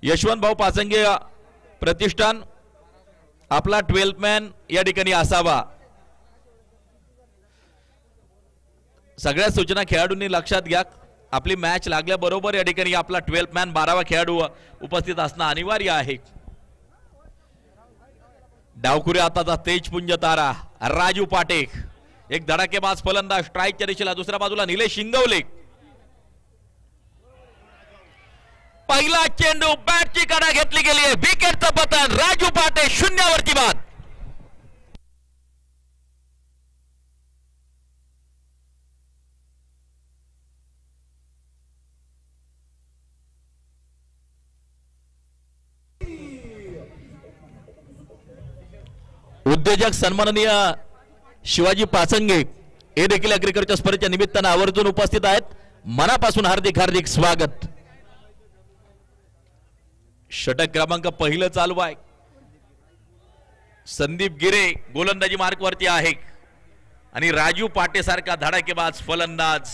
यशवंत भाऊ पाचंगे प्रतिष्ठान आपला 12th man या ठिकाणी असावा। सगळ्या सूचना खेळाडूंनी लक्षात घ्या। आपली मॅच लागल्याबरोबर या ठिकाणी आपला 12th मॅन 12वा खेळाडू उपस्थित असणं अनिवार्य आहे। डावखुरे आताचा तेजपुंज तारा राजू पाटेख, एक धडाकेबाज फलंदाज स्ट्राईकच्या दिशेला। दुसऱ्या बाजूला निलेश शिंगवले, पहिला चेंडू बॅटची कडा घेतली गेली आहे, विकेटचं पतन, राजू पाटे शून्यावरती बाद। उद्योजक सन्माननीय शिवाजी पाचंगे हे देखील या क्रिकेटच्या स्पर्धेच्या निमित्तानं आवर्जून उपस्थित आहेत। मनापासून हार्दिक हार्दिक स्वागत। षटक क्रमांक पहिलं चालू आहे। संदीप गिरे गोलंदाजी मार्कवरती आहे आणि राजू पाटे सारखा धडाकेबाज फलंदाज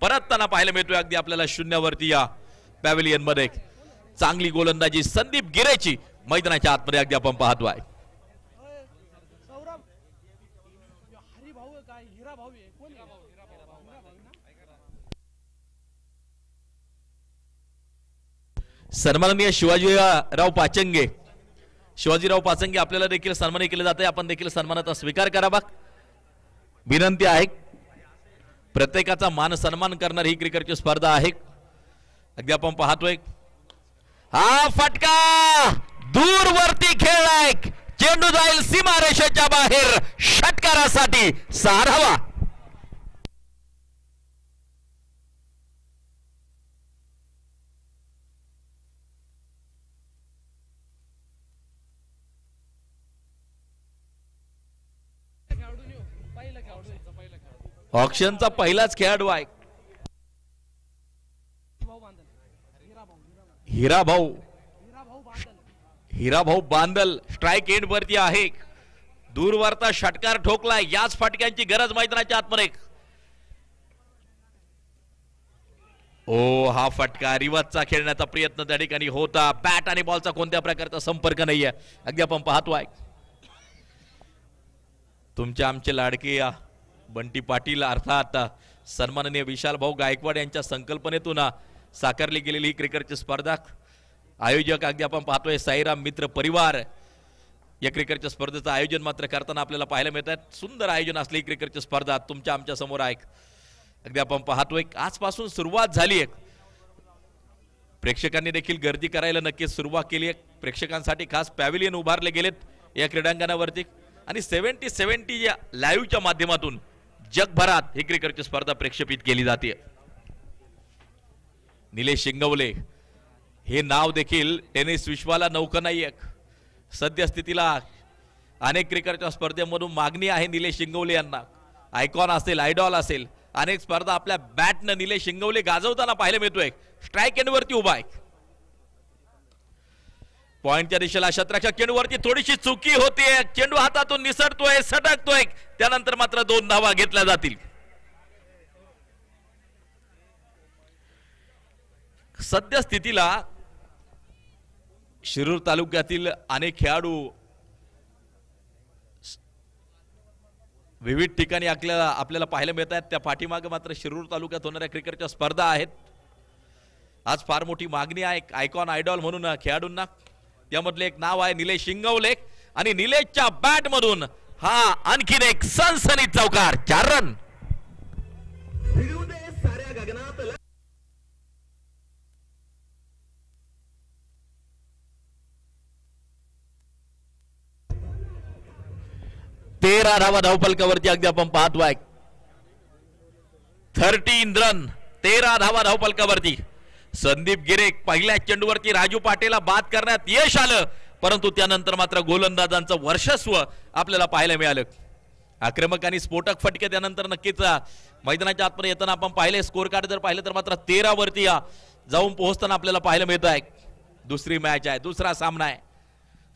परतताना पाहायला मिळतोय अगदी आपल्याला शून्यावरती या पॅव्हिलियन मध्ये। चांगली गोलंदाजी संदीप गिरेची मैदानाच्या आतमध्ये अगदी आपण पाहतोय। सन्माननीय शिवाजीराव पाचंगे, शिवाजीराव पाचंगे आपल्याला देखील सन्मानित केले जाते, आपण देखील सन्मानाचा स्वीकार करावा विनंती आहे। प्रत्येकाचा मान सन्मान करणारी ही क्रिकेटची स्पर्धा आहे। अगदी आपण पाहतोय हा फटका दूरवरती खेळलाय, चेंडू जाईल सीमारेषेच्या बाहेर षटकारासाठी 6 धावा। ऑक्शनचा पहिलाच खेळाडू आहे हिराभाऊ बांदल, स्ट्राइक एंड वरती आहे, दूरवरचा षटकार ठोकलाय, याच फटक्यांची गरज मैदानाच्या आतमध्ये। ओ हा फटका रिवर्सचा खेळण्याचा प्रयत्न त्या ठिकाणी होता, बॅट आणि बॉलचा कोणत्या प्रकारचा संपर्क नाहीये। अगदी आपण पाहतोय तुमचे आमचे लाडके बंटी पाटील अर्थात सन्माननीय विशाल भाऊ गायकवाड यांच्या संकल्पनेतून साकारली गेलेली ही क्रिकेटची स्पर्धा। आयोजक अगदी आपण पाहतोय साईराम मित्र परिवार या क्रिकेटच्या स्पर्धेचं आयोजन मात्र करताना आपल्याला पाहायला मिळतात। सुंदर आयोजन असलेली क्रिकेटची स्पर्धा तुमच्या आमच्या समोर आहे। अगदी आपण पाहतोय आजपासून सुरुवात झाली आहे, प्रेक्षकांनी देखील गर्दी करायला नक्कीच सुरुवात केली आहे। प्रेक्षकांसाठी खास पॅव्हिलियन उभारले गेलेत या क्रीडांगणावरती आणि 70 या लाईव्हच्या माध्यमातून जगभरात ही क्रिकेटची स्पर्धा प्रेक्षेपित केली जाते। निलेश शिंगवले हे नाव देखील टेनिस विश्वाला नौकं नाहीये। सद्यस्थितीला अनेक क्रिकेटच्या स्पर्धेमधून मागणी आहे निलेश शिंगवले यांना। आयकॉन असेल, आयडॉल असेल, अनेक स्पर्धा आपल्या बॅटनं निलेश शिंगवले गाजवताना पाहायला मिळतोय। स्ट्राइक एंड वरती उभा आहे, पॉइंटच्या दिशेला शतराच्या चेंडूवरती थोडीशी चुकी होतीये, चेंडू हातातून निसटतोय, सटकतोय, त्यानंतर मात्र 2 धावा घेतल्या जातील। सध्या स्थितीला शिरूर तालुक्यातील अनेक खेळाडू विविध ठिकाणी आपल्याला पाहायला मिळत आहेत। त्या पाठीमागे मात्र शिरूर तालुक्यात होणाऱ्या क्रिकेटच्या स्पर्धा आहेत। आज फार मोठी मागणी आहे आयकॉन आयडॉल म्हणून खेळाडूंना, त्यामधले एक नाव आहे निलेश शिंगवले आणि निलेशच्या बॅट मधून हा आणखीन एक सनसनीत चौकार, 4 रन। तेरा धावा धावफलकावरती अगदी आपण पाहतोय 13 रन, 13 धावा धावफलकावरती। संदीप गिरे पहिल्या चेंडूवरती राजू पाटेला बाद करण्यात यश आलं, परंतु त्यानंतर मात्र गोलंदाजांचं वर्चस्व आपल्याला पाहायला मिळालं। आक्रमक आणि स्फोटक फटके त्यानंतर नक्कीच मैदानाच्या आतमध्ये येताना आपण पाहिले। स्कोर कार्ड जर पाहिलं तर मात्र 13 वरती जाऊन पोहोचताना आपल्याला पाहायला मिळत आहे। दुसरी मॅच आहे, दुसरा सामना आहे।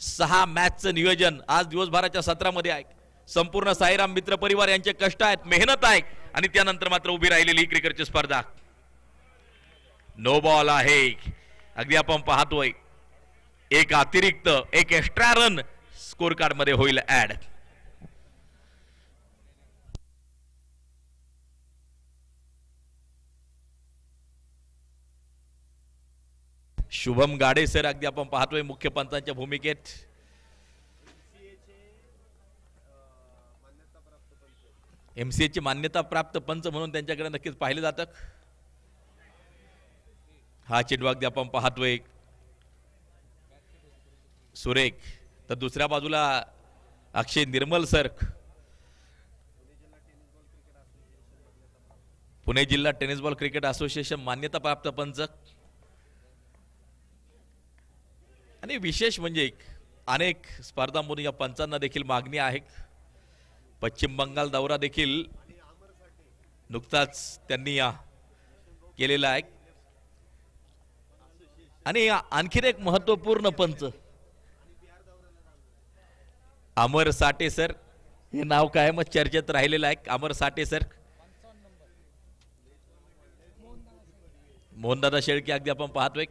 6 मॅचचं नियोजन आज दिवसभराच्या सत्रामध्ये आहे। संपूर्ण साईराम मित्र परिवार यांचे कष्ट आहेत, मेहनत आहे आणि त्यानंतर मात्र उभी राहिलेली क्रिकेटची स्पर्धा। नो बॉल आहे, अगदी आपण पाहतोय एक अतिरिक्त एक एक्स्ट्रा रन स्कोर कार्ड मध्ये होईल ऍड. शुभम गाडे सर अगदी आपण पाहतोय मुख्य पंचांच्या भूमिकेत. एमसीए ची मान्यता प्राप्त पंच म्हणून त्यांच्याकडे नक्कीच पाहिले जातं. हा चेंडू अगदी आपण पाहतोय सुरेख. तर दुसऱ्या बाजूला अक्षय निर्मल सर, पुणे जिल्हा टेनिस बॉल क्रिकेट असोसिएशन मान्यता प्राप्त पंच. आणि विशेष म्हणजे अनेक स्पर्धांमधून या पंचांना देखील मागणी आहे. पश्चिम बंगाल दौरा देखील नुकताच त्यांनी केलेला आहे. आणि आणखीन एक महत्वपूर्ण पंच अमर साठे सर, हे नाव कायमच चर्चेत राहिलेलं आहे. अमर साठे सर, मोहनदादा शेळके अगदी आपण पाहतोय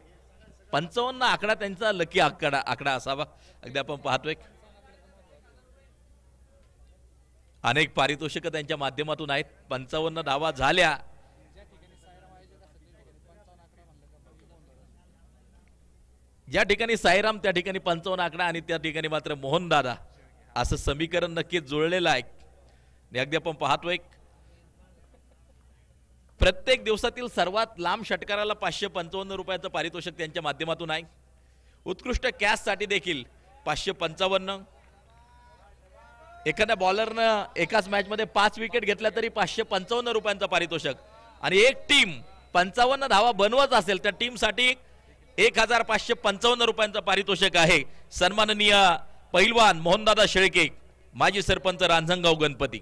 55 आकडा त्यांचा लकी आकडा असावा अगदी आपण पाहतोय. अनेक पारितोषिक त्यांच्या माध्यमातून आहेत. 55 धावा झाल्या. ज्या ठिकाणी साईराम त्या ठिकाणी 55 आकडा आणि त्या ठिकाणी मात्र मोहनदादा असं समीकरण नक्कीच जुळलेलं आहे. अगदी आपण पाहतोय प्रत्येक दिवसातील सर्वात लांब षटकाराला 555 रुपयाचं पारितोषिक त्यांच्या माध्यमातून आहे. उत्कृष्ट कॅच साठी देखील 555. एखाद्या बॉलरनं एकाच मॅच मध्ये 5 विकेट घेतल्या तरी 555 रुपयांचं पारितोषिक. आणि एक टीम 55 धावा बनवत असेल त्या टीम साठी 1555 रुपयांचं पारितोषिक आहे. सन्माननीय पैलवान मोहनदादा शेळके, माजी सरपंच रांजणगाव गणपती.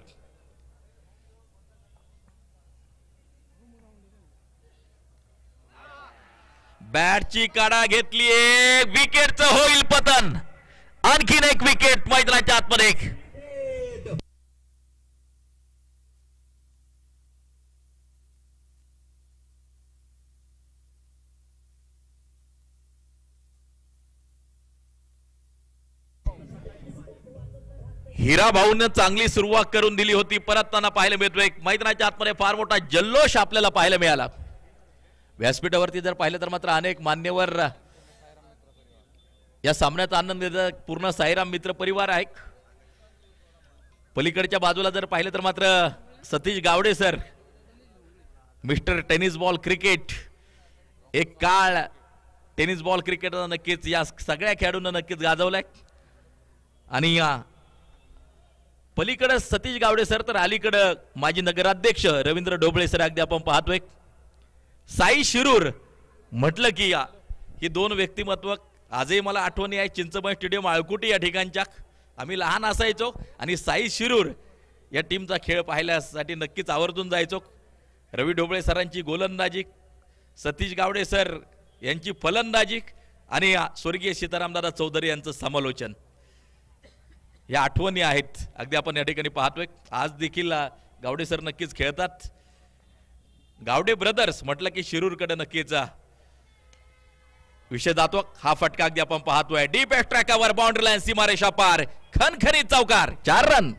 बॅटची काढा घेतली, विकेटचं होईल पतन. आणखीन एक विकेट मैदानाच्या आतमध्ये. हिरा भाऊने चांगली सुरुवात करून दिली होती, परत त्यांना पाहायला मिळतोय मैदानाच्या आतमध्ये फार मोठा जल्लोष आपल्याला पाहायला मिळाला. व्यासपीठावरती जर पाहिलं तर मात्र अनेक मान्यवर या सामन्याचा आनंद घेतात. पूर्ण साईराम मित्र परिवार आहे. पलीकडच्या बाजूला जर पाहिलं तर मात्र Satish Gawade sir, mister tennis ball cricket. एक काळ टेनिस बॉल क्रिकेट नक्कीच या सगळ्या खेळाडूंना नक्कीच गाजवलाय. आणि पलीकडे सतीश गावडे सर, तर अलीकडे माजी नगराध्यक्ष रवींद्र ढोबळे सर अगदी आपण पाहतोय. साई शिरूर म्हटलं की ही दोन व्यक्तिमत्व आजही मला आठवणी आहे. चिंचबळ स्टेडियम आळकुटी या ठिकाणच्या आम्ही लहान असायचो आणि साई शिरूर या टीमचा खेळ पाहण्यासाठी नक्कीच आवर्जून जायचो. रवी ढोबळे सरांची गोलंदाजी, सतीश गावडे सर यांची फलंदाजी आणि स्वर्गीय सीतारामदादा चौधरी यांचं समालोचन, या आठवणी आहेत अगदी आपण या ठिकाणी पाहतोय. आज देखील गावडे सर नक्कीच खेळतात. गावडे ब्रदर्स म्हटलं की शिरूरकडे नक्कीच विषय जातो. हा फटका अगदी आपण पाहतोय डीप एक्स्ट्राकावर बाउंड्री लाईन सीमारेषा पार, खणखणीत चौकार, 4 रन.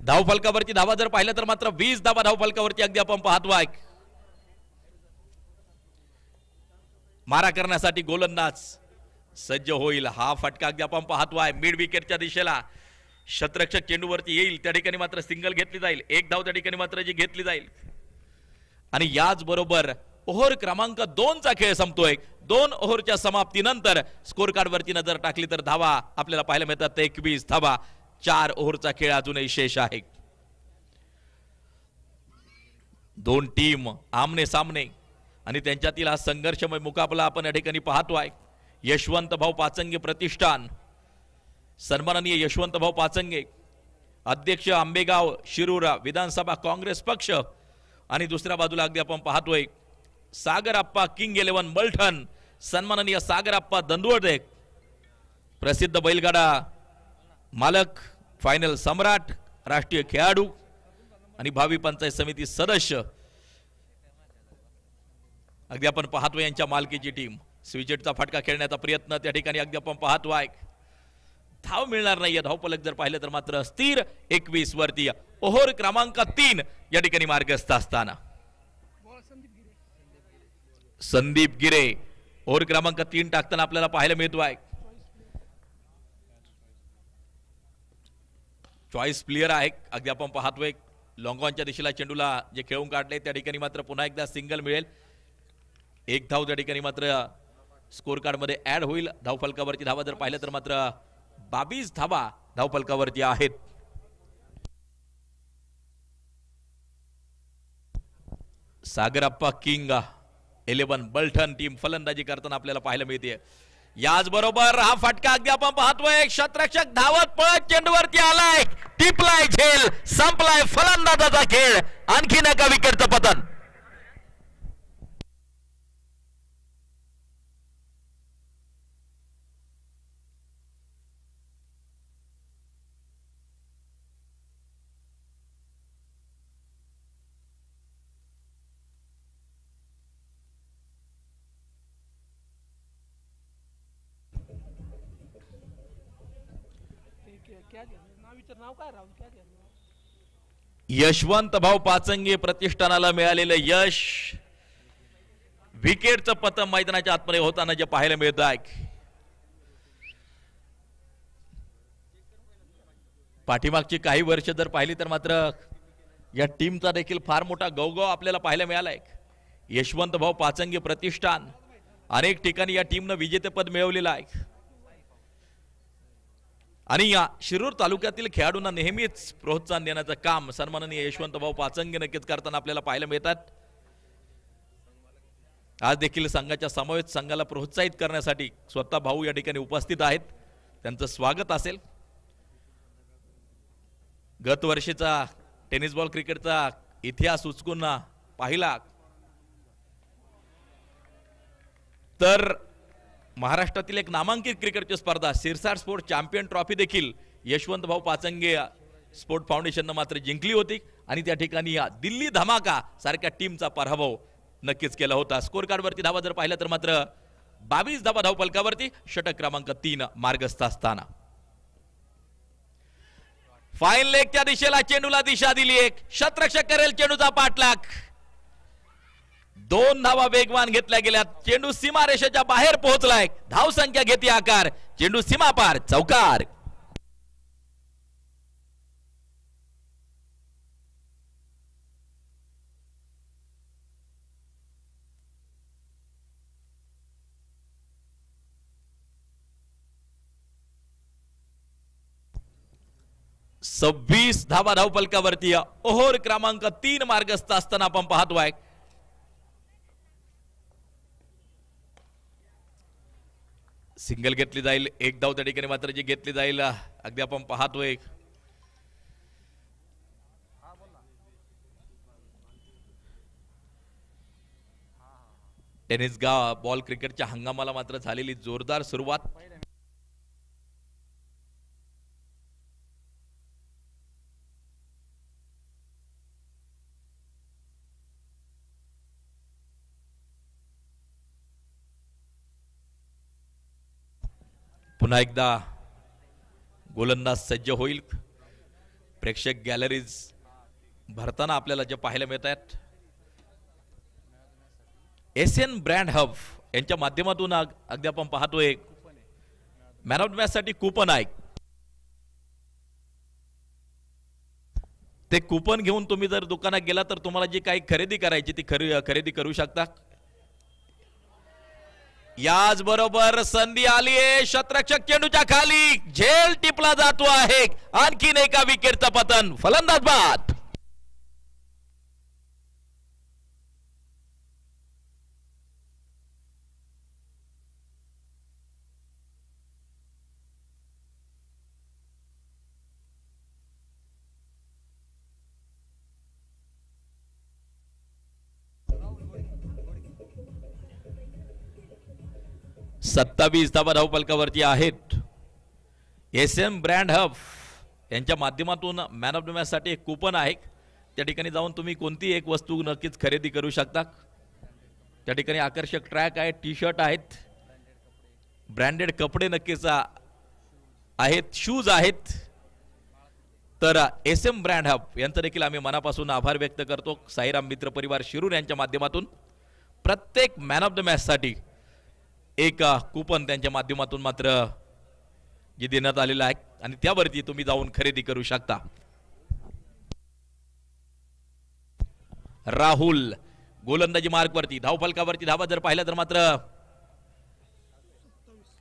धावफलकावरची धावा जर पाहिलं तर मात्र 20 धावा धावफलकावरती अगदी आपण पाहतोय. मारा करण्यासाठी गोलंदाज सज्ज होईल. हा फटका अगदी आपण पाहतोय मिड विकेटच्या दिशेला. शतरक्षक चेंडूवरती येईल त्या ठिकाणी मात्र सिंगल घेतली जाईल. एक धाव त्या ठिकाणी मात्र जी घेतली जाईल. आणि याच बरोबर ओव्हर क्रमांक 2 चा खेळ संपतोय. 2 ओव्हरच्या समाप्तीनंतर स्कोर कार्डवरती नजर टाकली तर धावा आपल्याला पाहायला मिळतात 21 धावा. 4 ओव्हरचा खेळ अजूनही शेष आहे. 2 टीम आमने सामने आणि त्यांच्यातील हा संघर्षमय मुकाबला आपण या ठिकाणी पाहतोय. यशवंत भाऊ पाचंगे प्रतिष्ठान, सन्माननीय यशवंत भाऊ पाचंगे अध्यक्ष, आंबेगाव शिरूर विधानसभा काँग्रेस पक्ष. आणि दुसऱ्या बाजूला अगदी आपण पाहतोय सागरप्पा किंग 11 मलठण, सन्माननीय सागरप्पा दंदवडे प्रसिद्ध बैलगाडा मालक, फायनल सम्राट, राष्ट्रीय खेळाडू आणि भावी पंचायत समिती सदस्य, अगदी आपण पाहतो यांच्या मालकीची टीम. स्विचेटचा फटका खेळण्याचा प्रयत्न त्या ठिकाणी अगदी आपण पाहतो. धाव मिळणार नाहीये. धावफलक जर पाहिलं तर मात्र स्थिर 21 वरती ओव्हर क्रमांक 3 या ठिकाणी मार्गस्थ असताना संदीप गिरे ओव्हर क्रमांक 3 टाकताना आपल्याला पाहायला मिळतो आहे. चॉईस प्लेयर आहे. अगदी आपण पाहतोय लॉंगॉनच्या दिशेला चेंडूला जे खेळून काढले त्या ठिकाणी मात्र पुन्हा एकदा सिंगल मिळेल. एक धाव त्या ठिकाणी मात्र स्कोर कार्ड मध्ये ऍड होईल. धावफलकावरती धावा जर पाहिलं तर मात्र 22 धावा धावफलकावरती आहेत. सागरप्पा किंग 11 बल्टन टीम फलंदाजी करताना आपल्याला पाहायला मिळते. याचबरोबर हा फटका अगदी आपण पाहतोय. क्षेत्ररक्षक धावत पळत चेंडूवरती आलाय, टिपलाय झेल, संपलाय फलंदाजाचा खेळ. आणखीन एका विकेटचं पतन. यशवंत भाऊ पाचंगे प्रतिष्ठानाला मिळालेलं यश, विकेटचं पतन मैदानाच्या आतमध्ये होताना जे पाहायला मिळत आहे. पाठीमागची काही वर्ष जर पाहिली तर मात्र या टीमचा देखील फार मोठा गवगव आपल्याला पाहायला मिळालाय. यशवंत भाऊ पाचंगे प्रतिष्ठान अनेक ठिकाणी या टीमनं विजेतेपद मिळवलेलं आहे आणि या शिरूर तालुक्यातील खेळाडूंना नेहमीच प्रोत्साहन देण्याचं काम सन्माननीय यशवंत भाऊ पाचंगे नक्कीच करताना आपल्याला पाहायला मिळतात. आज देखील संघाच्या समवेत संघाला प्रोत्साहित करण्यासाठी स्वतः भाऊ या ठिकाणी उपस्थित आहेत. त्यांचं स्वागत असेल. गत वर्षीचा टेनिस बॉल क्रिकेटचा इतिहास उचकून पाहिला तर महाराष्ट्रातील एक नामांकित क्रिकेटची स्पर्धा सिरसाट स्पोर्ट चॅम्पियन ट्रॉफी देखील यशवंत भाऊ पाचंगे स्पोर्ट फाउंडेशननं मात्र जिंकली होती आणि त्या ठिकाणी दिल्ली धमाका सारख्या टीमचा पराभव नक्कीच केला होता. स्कोर कार्डवरती धावा जर पाहिलं तर मात्र 22 धावा धावफलकावरती षटक क्रमांक 3 मार्गस्थ असताना फाईन लेगच्या दिशेला चेंडूला दिशा दिली. एक क्षेत्ररक्षक करेल चेंडूचा पाठलाग. 2 धावा वेगवान घेतल्या गेल्या. चेंडू सीमारेषेच्या बाहेर पोहोचलाय. धाव संख्या घेते आकार. चेंडू सीमापार चौकार. सव्वीस धावा धावफलकावरती ओव्हर क्रमांक 3 मार्गस्थ असताना आपण पाहतोय. सिंगल घेतली जाईल. एक धाव त्या ठिकाणी मात्र जी घेतली जाईल अगदी आपण पाहतोय. टेनिस बॉल क्रिकेटच्या हंगामाला मात्र झालेली जोरदार सुरुवात. पुन्हा एकदा गोलंदाज सज्ज होईल. प्रेक्षक गॅलरीज भरताना आपल्याला जे पाहायला मिळत आहेत. एसएन ब्रँड हब यांच्या माध्यमातून अगदी आपण पाहतोय मॅन ऑफ द मॅच साठी कूपन आहे. ते कूपन घेऊन तुम्ही जर दुकानात गेला तर तुम्हाला जी काही खरेदी करायची ती खरेदी करू शकता. याचबरोबर संधी आली आहे. क्षेत्ररक्षक चेंडूच्या खाली झेल टिपला जातो आहे. आणखीन एका विकेटचं पतन. फलंदाज बाद. सत्तावीस धावा धावफलकावरती आहेत. SM ब्रँड हब यांच्या माध्यमातून मॅन ऑफ द मॅच साठी एक कुपन आहे. त्या ठिकाणी जाऊन तुम्ही कोणती एक वस्तू नक्कीच खरेदी करू शकता. त्या ठिकाणी आकर्षक ट्रॅक आहेत, टी शर्ट आहेत, ब्रँडेड कपडे नक्कीच आहेत, शूज आहेत. तर SM ब्रँड हब यांचं देखील आम्ही मनापासून आभार व्यक्त करतो. साईराम मित्र परिवार शिरूर यांच्या माध्यमातून प्रत्येक मॅन ऑफ द मॅच साठी एक कुपन त्यांच्या माध्यमातून मात्र जे देण्यात आलेलं आहे आणि त्यावरती तुम्ही जाऊन खरेदी करू शकता. राहुल गोलंदाजी मार्कवरती, धावफलकावरती धावा जर पाहिलं तर मात्र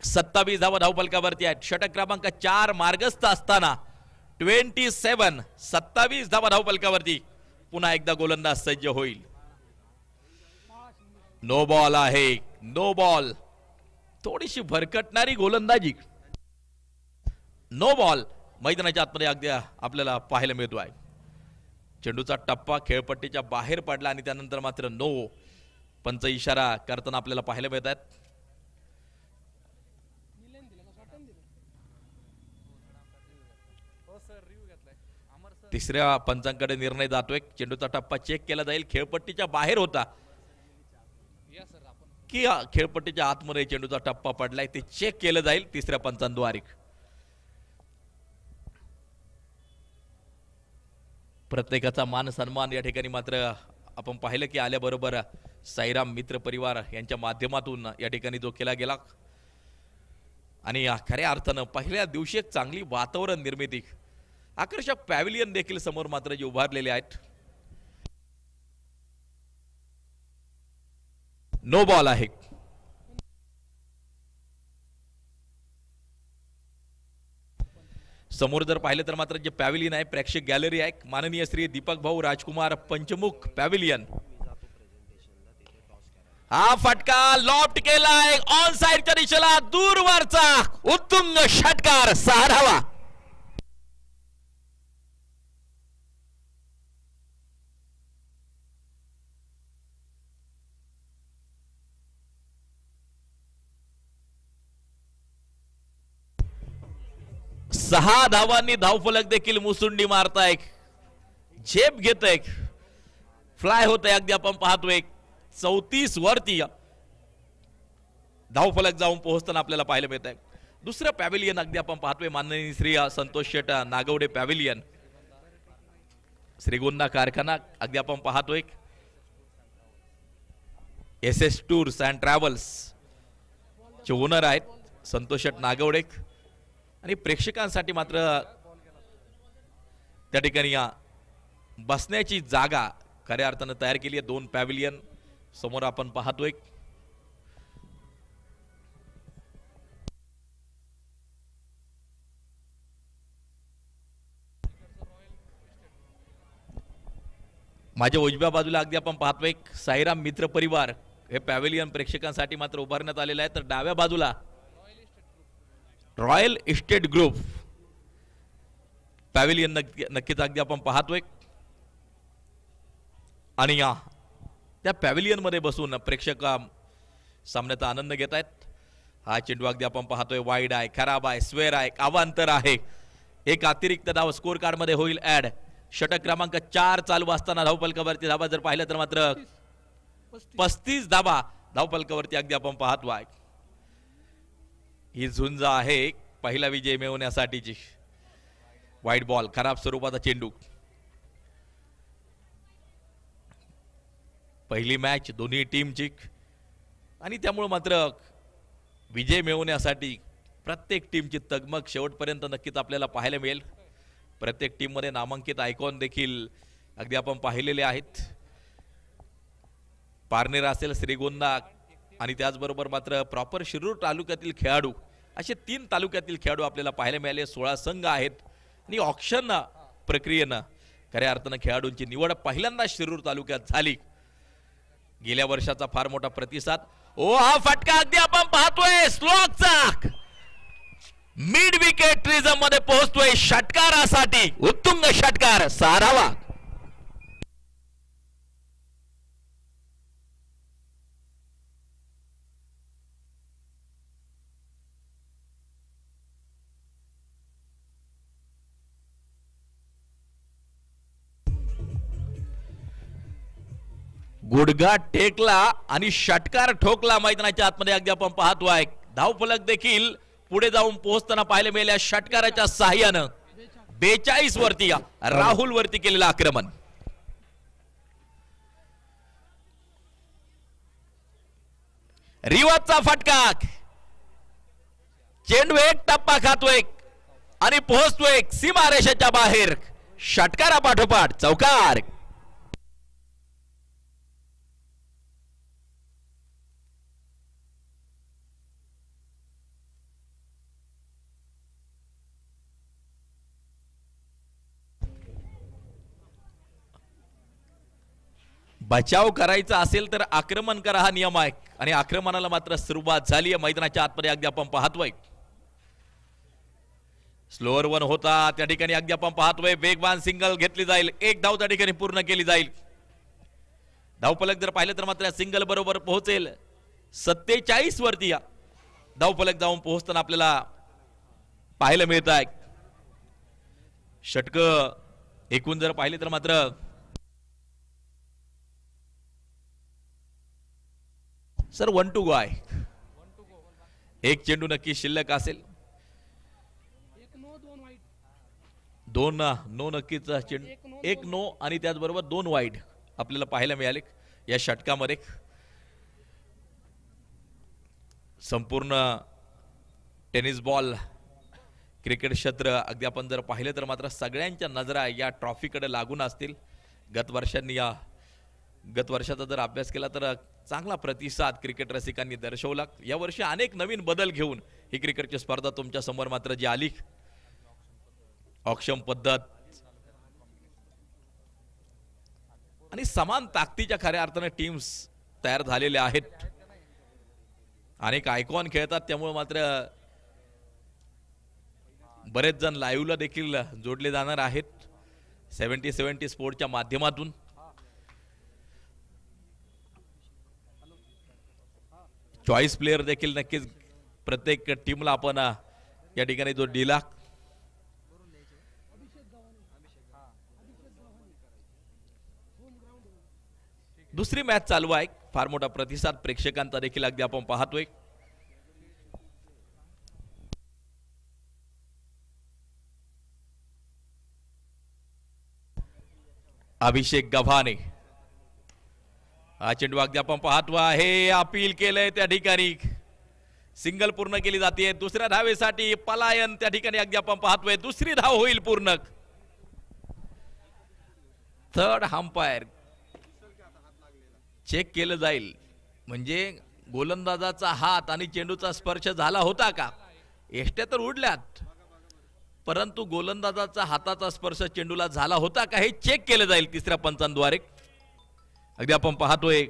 27 धावा धावफलकावरती आहेत. षटक क्रमांक 4 मार्गस्थ असताना 27 धावा धावफलकावरती पुन्हा एकदा गोलंदाज सज्ज होईल. नो बॉल आहे, नो बॉल. थोडीशी भरकटणारी गोलंदाजी, नो बॉल मैदानाच्या आतमध्ये अगदी आपल्याला पाहायला मिळतो आहे. चेंडूचा टप्पा खेळपट्टीच्या बाहेर पडला आणि त्यानंतर मात्र नो पंच इशारा करताना आपल्याला पाहायला मिळत आहेत. तिसऱ्या पंचांकडे निर्णय जातोय. चेंडूचा टप्पा चेक केला जाईल. खेळपट्टीच्या बाहेर होता की खेळपट्टीच्या आतमध्ये चेंडूचा टप्पा पडलाय ते चेक केलं जाईल तिसऱ्या पंचांद्वारे. प्रत्येकाचा मान सन्मान या ठिकाणी मात्र आपण पाहिलं की आल्याबरोबर साईराम मित्र परिवार यांच्या माध्यमातून या ठिकाणी जो केला गेला आणि खऱ्या अर्थानं पहिल्या दिवशी एक चांगली वातावरण निर्मिती, आकर्षक पॅव्हिलियन देखील समोर मात्र जे उभारलेले आहेत. नो बॉल आहे. समोर जर पाहिलं तर मात्र जे पॅव्हिलियन आहे, प्रेक्षक गॅलरी आहे, माननीय श्री दीपक भाऊ राजकुमार पंचमुख पॅव्हिलियन. हा फटका लॉफ्ट केलाय ऑन साइडच्या दिशेला, दूरवरचा उत्तुंग षटकार, 6 धावा. सहा धावांनी धावफलक देखील मुसुंडी मारताय, झेप घेतय, फ्लाय होत आहे. अगदी आपण पाहतोय 34 वरती धावफलक जाऊन पोहोचताना आपल्याला पाहायला मिळत आहे. दुसरं पॅव्हिलियन अगदी आपण पाहतोय माननीय श्री संतोष शेट नागवडे पॅव्हिलियन, श्रीगोंदा कारखाना अगदी आपण पाहतोय. SS टूर्स अँड ट्रॅव्हल्स चे ओनर आहेत संतोष शेट नागवडे आणि प्रेक्षकांसाठी मात्र त्या ठिकाणी बसण्याची जागा खऱ्या अर्थानं तयार केली आहे. 2 पॅव्हिलियन समोर आपण पाहतोय. माझ्या उजव्या बाजूला अगदी आपण पाहतोय साईराम मित्र परिवार हे पॅव्हिलियन प्रेक्षकांसाठी मात्र उभारण्यात आलेलं आहे. तर डाव्या बाजूला रॉयल इस्टेट ग्रुप पॅव्हिलियन नक्कीच अगदी आपण पाहतोय आणि त्या पॅव्हिलियन मध्ये बसून प्रेक्षक सामन्याचा आनंद घेत आहेत. हा चेंडू अगदी आपण पाहतोय वाईड आहे, खराब आहे, स्वेअर आहे, अवांतर आहे. एक अतिरिक्त धाव स्कोर कार्ड मध्ये होईल ऍड. षटक क्रमांक 4 चालू असताना धावफलकावरती धावा जर पाहिलं तर मात्र 35 धावा धावफलकावरती अगदी आपण पाहतोय. ही झुंज आहे पहिला विजय मिळवण्यासाठीची. वाईट बॉल, खराब स्वरूपाचा चेंडू. पहिली मॅच दोन्ही टीमची आणि त्यामुळे मात्र विजय मिळवण्यासाठी प्रत्येक टीमची तगमग शेवटपर्यंत नक्कीच आपल्याला पाहायला मिळेल. प्रत्येक टीम मध्ये नामांकित आयकॉन देखील अगदी आपण पाहिलेले आहेत. पारनेर असेल, श्रीगोंदा आणि त्याचबरोबर मात्र प्रॉपर शिरूर तालुक्यातील खेळाडू असे 3 तालुक्यातील खेळाडू आपल्याला पाहायला मिळाले. 16 संघ आहेत आणि ऑक्शन प्रक्रियेनं खऱ्या अर्थानं खेळाडूंची निवड पहिल्यांदा शिरूर तालुक्यात झाली. गेल्या वर्षाचा फार मोठा प्रतिसाद. ओ हा फटका अगदी आपण पाहतोय स्लोकचा मिड विकेट रिझम मध्ये पोहोचतोय षटकारासाठी, उत्तुंग षटकार, 6 धावा. गुडघा टेकला आणि षटकार ठोकला मैदानाच्या आतमध्ये. अगदी आपण पाहतोय धावफलक देखील पुढे जाऊन पोहोचताना पाहायला मिळाल्या षटकाराच्या सहाय्यानं 42 वरती राहुल वरती केलेलं आक्रमण. रिवाजचा फटका, चेंडू एक टप्पा खातोय आणि पोहोचतोय सीमारेषेच्या बाहेर. षटकारा पाठोपाठ चौकार. बचाव करायचा असेल तर आक्रमण करा हा नियम आहे आणि आक्रमणाला मात्र सुरुवात झाली आहे मैदानाच्या आतमध्ये. अगदी आपण पाहतोय स्लोअर वन होता त्या ठिकाणी. अगदी आपण पाहतोय वेगवान सिंगल घेतली जाईल. एक धाव त्या ठिकाणी पूर्ण केली जाईल. धावफलक जर पाहिलं तर मात्र सिंगल बरोबर पोहोचेल 47 वरती. या धावफलक जाऊन पोहोचताना आपल्याला पाहायला मिळत आहे. षटक एकूण जर पाहिले तर मात्र सर 1 to go आहे. एक चेंडू नक्की शिल्लक असेल. दोन नो नक्कीच चेंडू. एक नो आणि त्याचबरोबर 2 वाईड आपल्याला पाहायला मिळाले या षटकामध्ये. संपूर्ण टेनिस बॉल क्रिकेट क्षेत्र अगदी आपण जर पाहिलं तर मात्र सगळ्यांच्या नजरा या ट्रॉफीकडे लागून असतील. गत वर्षाचा जर अभ्यास केला तर चांगला प्रतिसाद क्रिकेट रसिकांनी दर्शवला. यावर्षी अनेक नवीन बदल घेऊन ही क्रिकेटची स्पर्धा तुमच्या समोर मात्र जी आली. ऑक्शन पद्धत आणि समान ताकदीच्या खऱ्या अर्थाने टीम्स तयार झालेल्या आहेत. अनेक आयकॉन खेळतात त्यामुळे मात्र बरेच जण लाईव्हला देखील जोडले जाणार आहेत 70-70 स्पोर्टच्या माध्यमातून. चॉईस प्लेयर देखील नक्कीच प्रत्येक टीमला आपण या ठिकाणी जो दिला. दुसरी मॅच चालू आहे. फार मोठा प्रतिसाद प्रेक्षकांचा देखील अगदी आपण पाहतोय. अभिषेक गव्हाणे हा चेंडू अगदी आपण पाहतो आहे. अपील केलंय त्या ठिकाणी. सिंगल पूर्ण केली जाते. दुसऱ्या धावेसाठी पलायन त्या ठिकाणी अगदी आपण पाहतोय. दुसरी धाव होईल पूर्ण. थर्ड अंपायर चेक केलं जाईल म्हणजे गोलंदाजाचा हात आणि चेंडूचा स्पर्श झाला होता का. एष्ट्या तर उडल्यात परंतु गोलंदाजाचा हाताचा स्पर्श चेंडूला झाला होता का हे चेक केलं जाईल तिसऱ्या पंचांद्वारे. अगदी आपण पाहतोय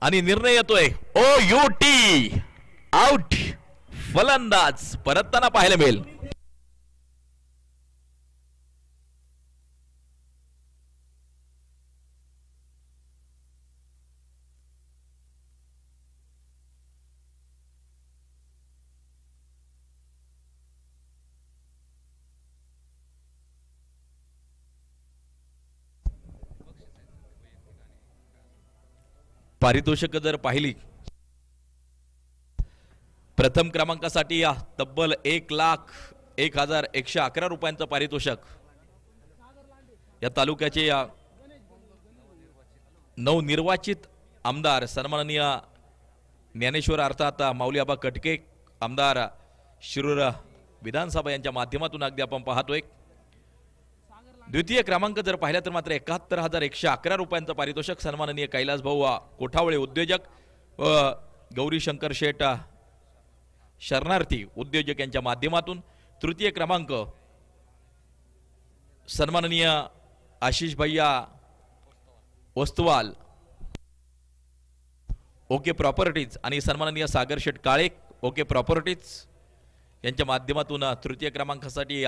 आणि निर्णय येतोय OUT आउट. फलंदाज परतताना पाहायला मिळेल. पारितोषिक जर पाहिली, प्रथम क्रमांकासाठी तब्बल 1,01,111 रुपयांचं पारितोषिक या तालुक्याचे नवनिर्वाचित आमदार सन्माननीय ज्ञानेश्वर अर्थात माऊली आबा कटके आमदार शिरूर विधानसभा यांच्या माध्यमातून अगदी आपण पाहतोय। द्वितीय क्रमांक जर पाहिला तर मात्र 71,111 रुपयांचं पारितोषिक सन्माननीय कैलास भाऊ कोठावळे उद्योजक व गौरी शंकर शेठ शरणार्थी उद्योजक यांच्या माध्यमातून। तृतीय क्रमांक सन्माननीय आशिष भैया वस्तवाल ओके प्रॉपर्टीज आणि सन्माननीय सागर शेठ काळे ओके प्रॉपर्टीज यांच्या माध्यमातून तृतीय क्रमांकासाठी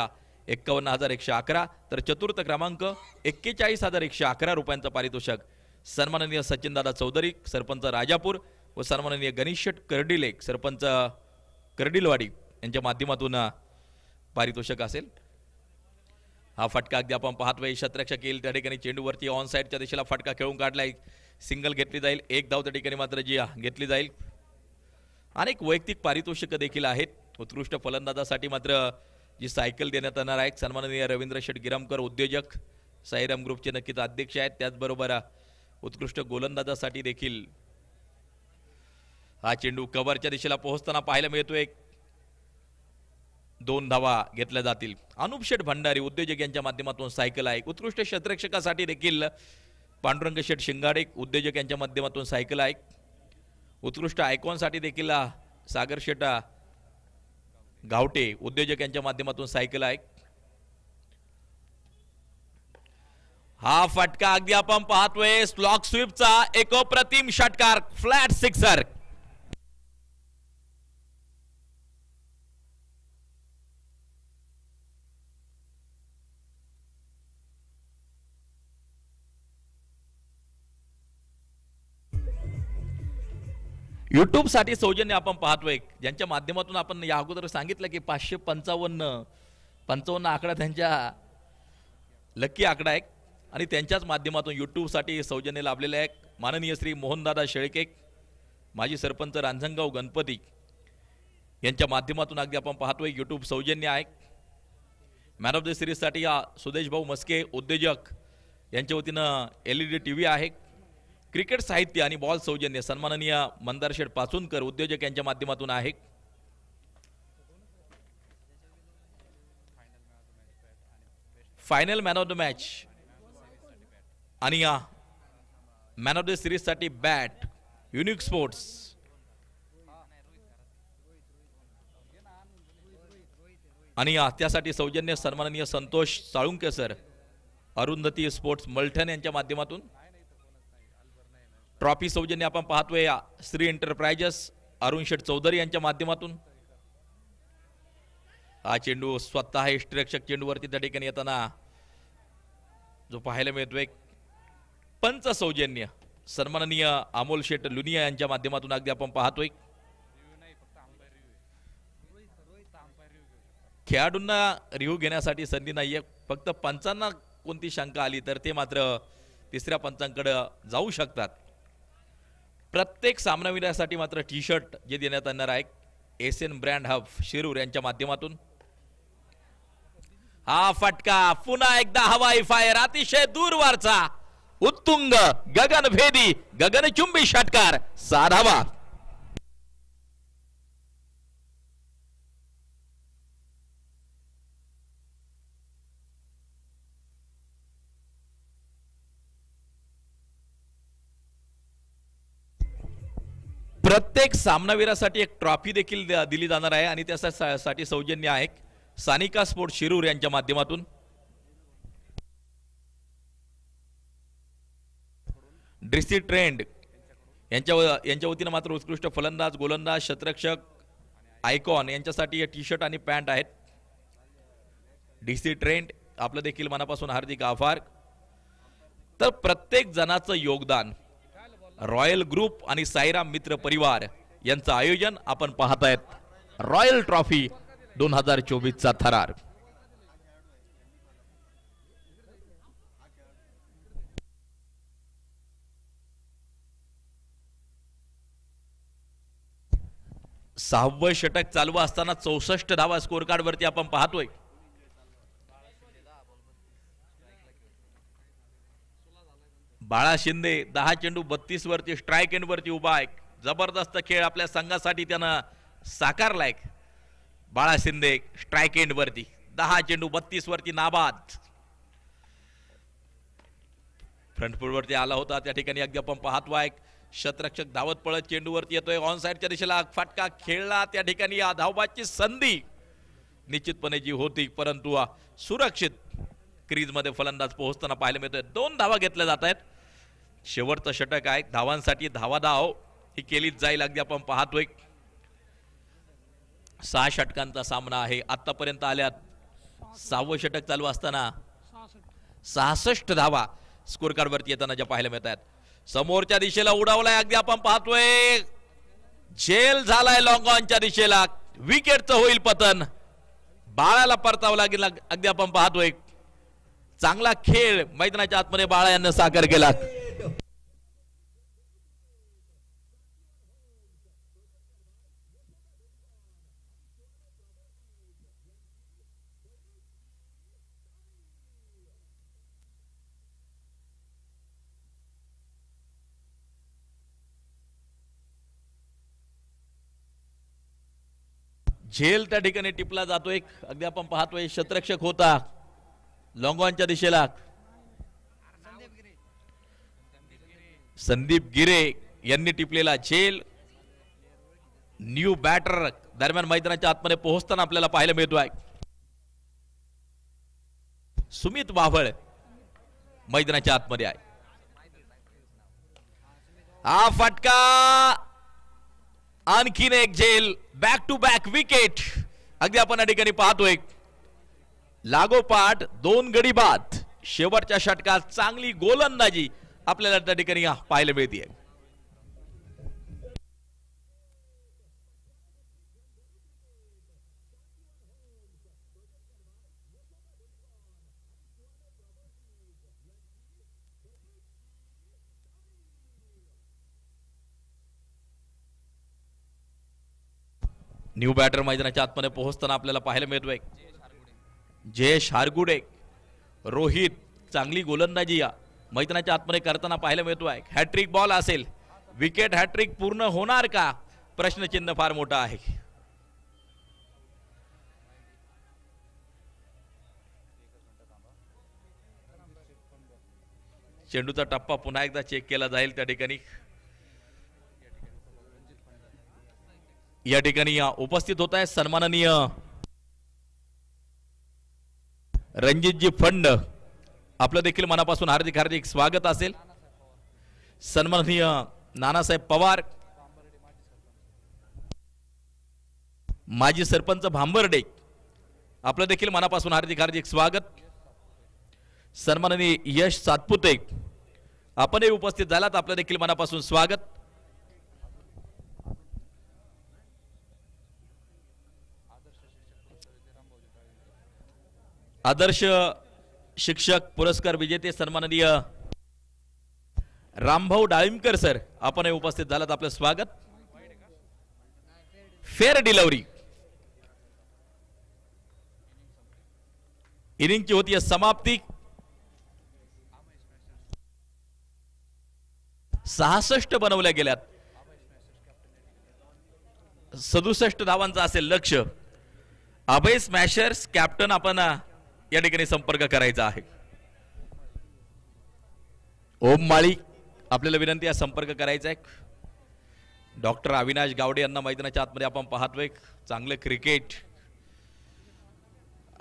51,111 तर चतुर्थ क्रमांक 41,111 रुपयांचं पारितोषिक सन्माननीय सचिनदादा चौधरी सरपंच राजापूर व सन्माननीय गणेश शेठ कर्डिले सरपंच कर्डिलवाडी यांच्या माध्यमातून पारितोषिक असेल। हा फटका अगदी आपण पाहतोय शतरक्षक येईल त्या ठिकाणी चेंडूवरती ऑन साइडच्या दिशेला फटका खेळून काढलाय, सिंगल घेतली जाईल, एक धाव त्या ठिकाणी मात्र जी घेतली जाईल। अनेक वैयक्तिक पारितोषिक देखील आहेत। उत्कृष्ट फलंदाजासाठी मात्र जी सायकल देण्यात येणार आहे सन्माननीय रवींद्र शेठ गिरमकर उद्योजक साईराम ग्रुपचे नक्कीच अध्यक्ष आहेत। त्याचबरोबर उत्कृष्ट गोलंदाजासाठी देखील हा चेंडू कव्हरच्या दिशेला पोहोचताना पाहायला मिळतोय, 2 धावा घेतल्या जातील। अनुप शेठ भंडारी उद्योजक यांच्या माध्यमातून सायकल आहे। उत्कृष्ट क्षेत्ररक्षकासाठी देखील पांडुरंग शेठ शिंगाडे उद्योजक यांच्या माध्यमातून सायकल आहे। उत्कृष्ट आयकॉनसाठी देखील सागर शेठ गावटे उद्योजक यांच्या माध्यमातून सायकल आहे। हा फटका अगदी आपण पाहतोय स्लॉक स्वीपचा एक अप्रतिम षटकार फ्लॅट सिक्सर। यूट्यूब साठी सौजन्य आपण पाहतोय ज्यांच्या माध्यमातून आपण या अगोदर सांगितलं की 555 आकडा त्यांच्या लकी आकडा आहे आणि त्यांच्याच माध्यमातून यूट्यूब साठी सौजन्य लाभलेले आहे। माननीय श्री मोहनदादा शेळके माजी सरपंच रांजणगाव गणपती यांच्या माध्यमातून अगदी आपण पाहतोय यूट्यूब सौजन्य आहे। मॅन ऑफ द सिरीज साठी सुदेश भाऊ मस्के उद्योजक यांच्या वतीनं LED टीव्ही आहे। क्रिकेट साहित्य आणि बॉल सौजन्य सन्माननीय मंदार शेठ पाचुनकर उद्योजक यांच्या माध्यमातून आहे। Final man of the match आणि मॅन ऑफ द सिरीज साठी बॅट युनिक स्पोर्ट्स आणि त्यासाठी सौजन्य सन्माननीय संतोष साळुंके सर अरुंधती स्पोर्ट्स मलठण यांच्या माध्यमातून। ट्रॉफी सौजन्य आपण पाहतोय श्री एंटरप्राइजेस अरुण शेठ चौधरी यांच्या माध्यमातून। हा चेंडू स्वतः यष्टिरक्षक चेंडूवरती त्या ठिकाणी येताना जो पाहायला मिळतोय पंच सौजन्य सन्माननीय अमोल शेठ लुनिया यांच्या माध्यमातून अगदी आपण पाहतोय। खेळाडूंना रिव्ह्यू घेण्यासाठी संधी नाहीये, फक्त पंचांना कोणती शंका आली तर ते मात्र तिसऱ्या पंचांकडे जाऊ शकतात। प्रत्येक सामनावीरासाठी मात्र टी शर्ट जे देण्यात येणार आहे एसएन ब्रँड हब शिरूर यांच्या माध्यमातून। हा फटका पुन्हा एकदा हवाई फायर अतिशय दूरवरचा उत्तुंग गगनभेदी गगनचुंबी षटकार 6 धावा। प्रत्येक सामनावीरासाठी एक ट्रॉफी देखील दिली जाणार आहे आणि त्यासाठी सौजन्य आहे सानिका स्पोर्ट शिरूर यांच्या माध्यमातून। ड्रिसी ट्रेंड यांच्या वतीनं मात्र उत्कृष्ट फलंदाज गोलंदाज क्षेत्ररक्षक आयकॉन यांच्यासाठी टी शर्ट आणि पॅन्ट आहेत। डीसी ट्रेंड आपलं देखील मनापासून हार्दिक आभार। तर प्रत्येक जणाचं योगदान रॉयल ग्रुप आणि साईराम मित्र परिवार यांचं आयोजन आपण पाहतायत रॉयल ट्रॉफी 2024 चा थरार। 6वं षटक चालू असताना 64 धावा स्कोर कार्ड वरती आपण पाहतोय. बाळा शिंदे 10 चेंडू 32 वरती स्ट्राइक एंड वरती उभा आहे. जबरदस्त खेळ आपल्या संघासाठी त्यानं साकारलाय. बाळा शिंदे स्ट्राइक एंड वरती 10 चेंडू 32 वरती नाबाद. फ्रंट फूट वरती आला होता त्या ठिकाणी अगदी आपण पाहतोय. शतरक्षक धावत पळत चेंडूवरती येतोय. ऑन साइडच्या दिशेला फटका खेळला त्या ठिकाणी या धावबाची संधी निश्चितपणे जी होती परंतु सुरक्षित क्रीज मध्ये फलंदाज पोहोचताना पाहायला मिळतोय. 2 धावा घेतल्या जात आहेत. शेवटचं षटक आहे. धावांसाठी धावाधाव ही केलीच जाईल अगदी आपण पाहतोय. 6 षटकांचा सामना आहे. आतापर्यंत आल्यात 6वं षटक चालू असताना 66 धावा स्कोर कार्ड वरती येताना ज्या पाहायला मिळत आहेत. समोरच्या दिशेला उडावलाय अगदी आपण पाहतोय. झेल झालाय लॉंग ऑनच्या दिशेला. विकेटचं होईल पतन. बाळाला परतावं लागेल अगदी आपण पाहतोय. चांगला खेळ मैदानाच्या आतमध्ये बाळा यांना साकार केला. झेल त्या ठिकाणी टिपला जातोय अगदी आपण पाहतोय. शतरक्षक होता लॉंग ऑनच्या दिशेला संदीप गिरे यांनी टिपलेला झेल. न्यू बॅटर दरम्यान मैदानाच्या आतमध्ये पोहोचताना आपल्याला पाहायला मिळतोय. सुमित वावळ मैदानाच्या आतमध्ये आहे. हा फटका आणखीन एक झेल. बॅक टू बॅक विकेट अगदी आपण या ठिकाणी पाहतोय. लागोपाठ 2 गडी बाद. शेवटच्या षटकात चांगली गोलंदाजी आपल्याला त्या ठिकाणी पाहायला मिळते. न्यू बॅटर मैदानाच्या आतमध्ये पोहोचताना आपल्याला पाहायला मिळतोय. जयेश हारगुडे रोहित चांगली गोलंदाजी या मैदानाच्या आतमध्ये करताना पाहायला मिळतोय. हॅट्रिक बॉल असेल. विकेट हॅट्रिक पूर्ण होणार का प्रश्नचिन्ह फार मोठा आहे. चेंडूचा टप्पा पुन्हा एकदा चेक केला जाईल त्या ठिकाणी. या ठिकाणी उपस्थित होत आहे सन्माननीय रणजितजी फंड. आपलं देखील मनापासून हार्दिक हार्दिक स्वागत असेल. सन्माननीय नानासाहेब पवार माजी सरपंच भांबर्डे आपलं देखील मनापासून हार्दिक हार्दिक स्वागत. सन्माननीय यश सातपुते आपणही उपस्थित झालात आपलं देखील मनापासून स्वागत. आदर्श शिक्षक पुरस्कार विजेते सन्माननीय रामभाऊ डाळिंबकर सर आपणही उपस्थित झालात आपलं स्वागत. फेअर डिलिव्हरी इनिंगची होती समाप्ती. 66 बनवल्या गेल्यात. 67 धावांचा असेल लक्ष. अभय स्मॅशर्स कॅप्टन आपण या ठिकाणी संपर्क करायचा आहे. ओम माळी आपल्याला विनंती आहे संपर्क करायचा आहे. डॉक्टर अविनाश गावडे यांना मैदानाच्या आतमध्ये आपण पाहतोय. चांगलं क्रिकेट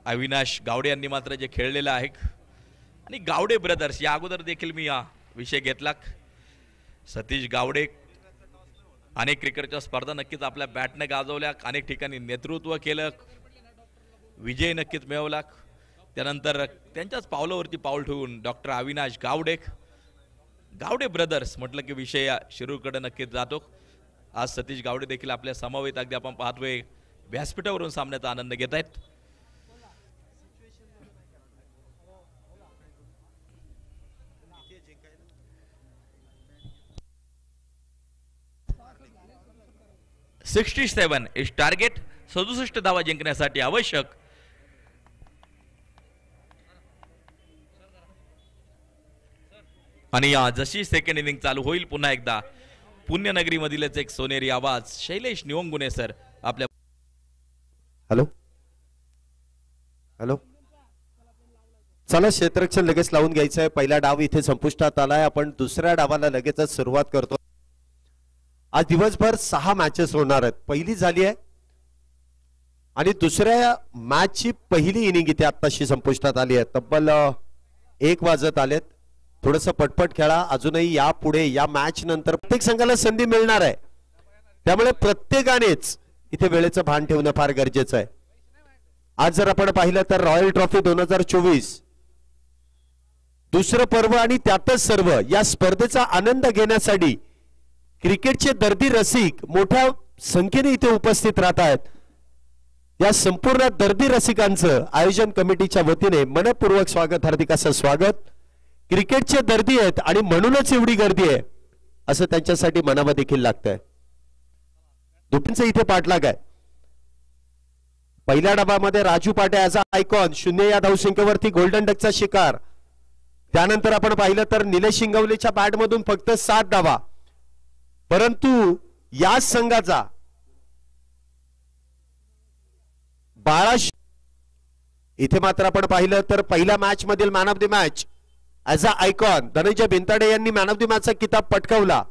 अविनाश गावडे यांनी मात्र जे खेळलेलं आहे. आणि गावडे ब्रदर्स या अगोदर देखील मी हा विषय घेतला. सतीश गावडे अनेक क्रिकेटच्या स्पर्धा नक्कीच आपल्या बॅटने गाजवल्या. अनेक ठिकाणी नेतृत्व केलं. विजय नक्कीच मिळवला. त्यानंतर त्यांच्याच पावलावरती पाऊल ठेवून डॉक्टर अविनाश गावडे गावडे ब्रदर्स म्हटलं की विषय शिरूरकडे नक्कीच जातो. आज सतीश गावडे देखील आपल्या समवेत अगदी आपण पाहतोय व्यासपीठावरून सामन्याचा आनंद घेत आहेत. 67 इज टार्गेट. 67 धावा जिंकण्यासाठी आवश्यक. आणि जशी सेकंड इनिंग चालू होईल पुन्हा एकदा पुण्यनगरी मधीलच एक सोनेरी आवाज शैलेश निवंगुने सर आपल्या. हॅलो हॅलो, चला क्षेत्ररक्षण लगेच लावून घ्यायचं आहे. पहिला डाव इथे संपुष्टात आलाय. आपण दुसऱ्या डावाला लगेचच सुरुवात करतो. आज दिवसभर 6 मॅचेस होणार आहेत. पहिली झाली आहे आणि दुसऱ्या मॅचची पहिली इनिंग इथे आत्ताशी संपुष्टात आली आहे. तब्बल 1 वाजत आलेत. थोडंसं पटपट खेळा. अजूनही यापुढे या मॅच नंतर प्रत्येक संघाला संधी मिळणार आहे. त्यामुळे प्रत्येकानेच इथे वेळेचं भान ठेवणं फार गरजेचं आहे. आज जर आपण पाहिलं तर रॉयल ट्रॉफी 2024 दुसरं पर्व आणि त्यातच सर्व या स्पर्धेचा आनंद घेण्यासाठी क्रिकेटचे दर्दी रसिक मोठ्या संख्येने इथे उपस्थित राहत आहेत. या संपूर्ण दर्दी रसिकांचं आयोजन कमिटीच्या वतीने मनपूर्वक स्वागत, हार्दिक असं स्वागत. क्रिकेटचे दर्दी आहेत आणि म्हणूनच एवढी गर्दी आहे असं त्यांच्यासाठी मनावर देखील लागतंय. दुपींचं इथे पाठलाग आहे. पहिल्या डबामध्ये राजू पाटे ॲज अ आयकॉन 0 या धावसंख्येवरती गोल्डन डकचा शिकार. त्यानंतर आपण पाहिलं तर निलेश इंगवलेच्या बॅटमधून फक्त 7 धावा. परंतु या संघाचा इथे मात्र आपण पाहिलं तर पहिल्या मॅच मधील man of the match as a icon Dhananjay Bhintade यांनी मॅन ऑफ द मॅचचा किताब पटकावला.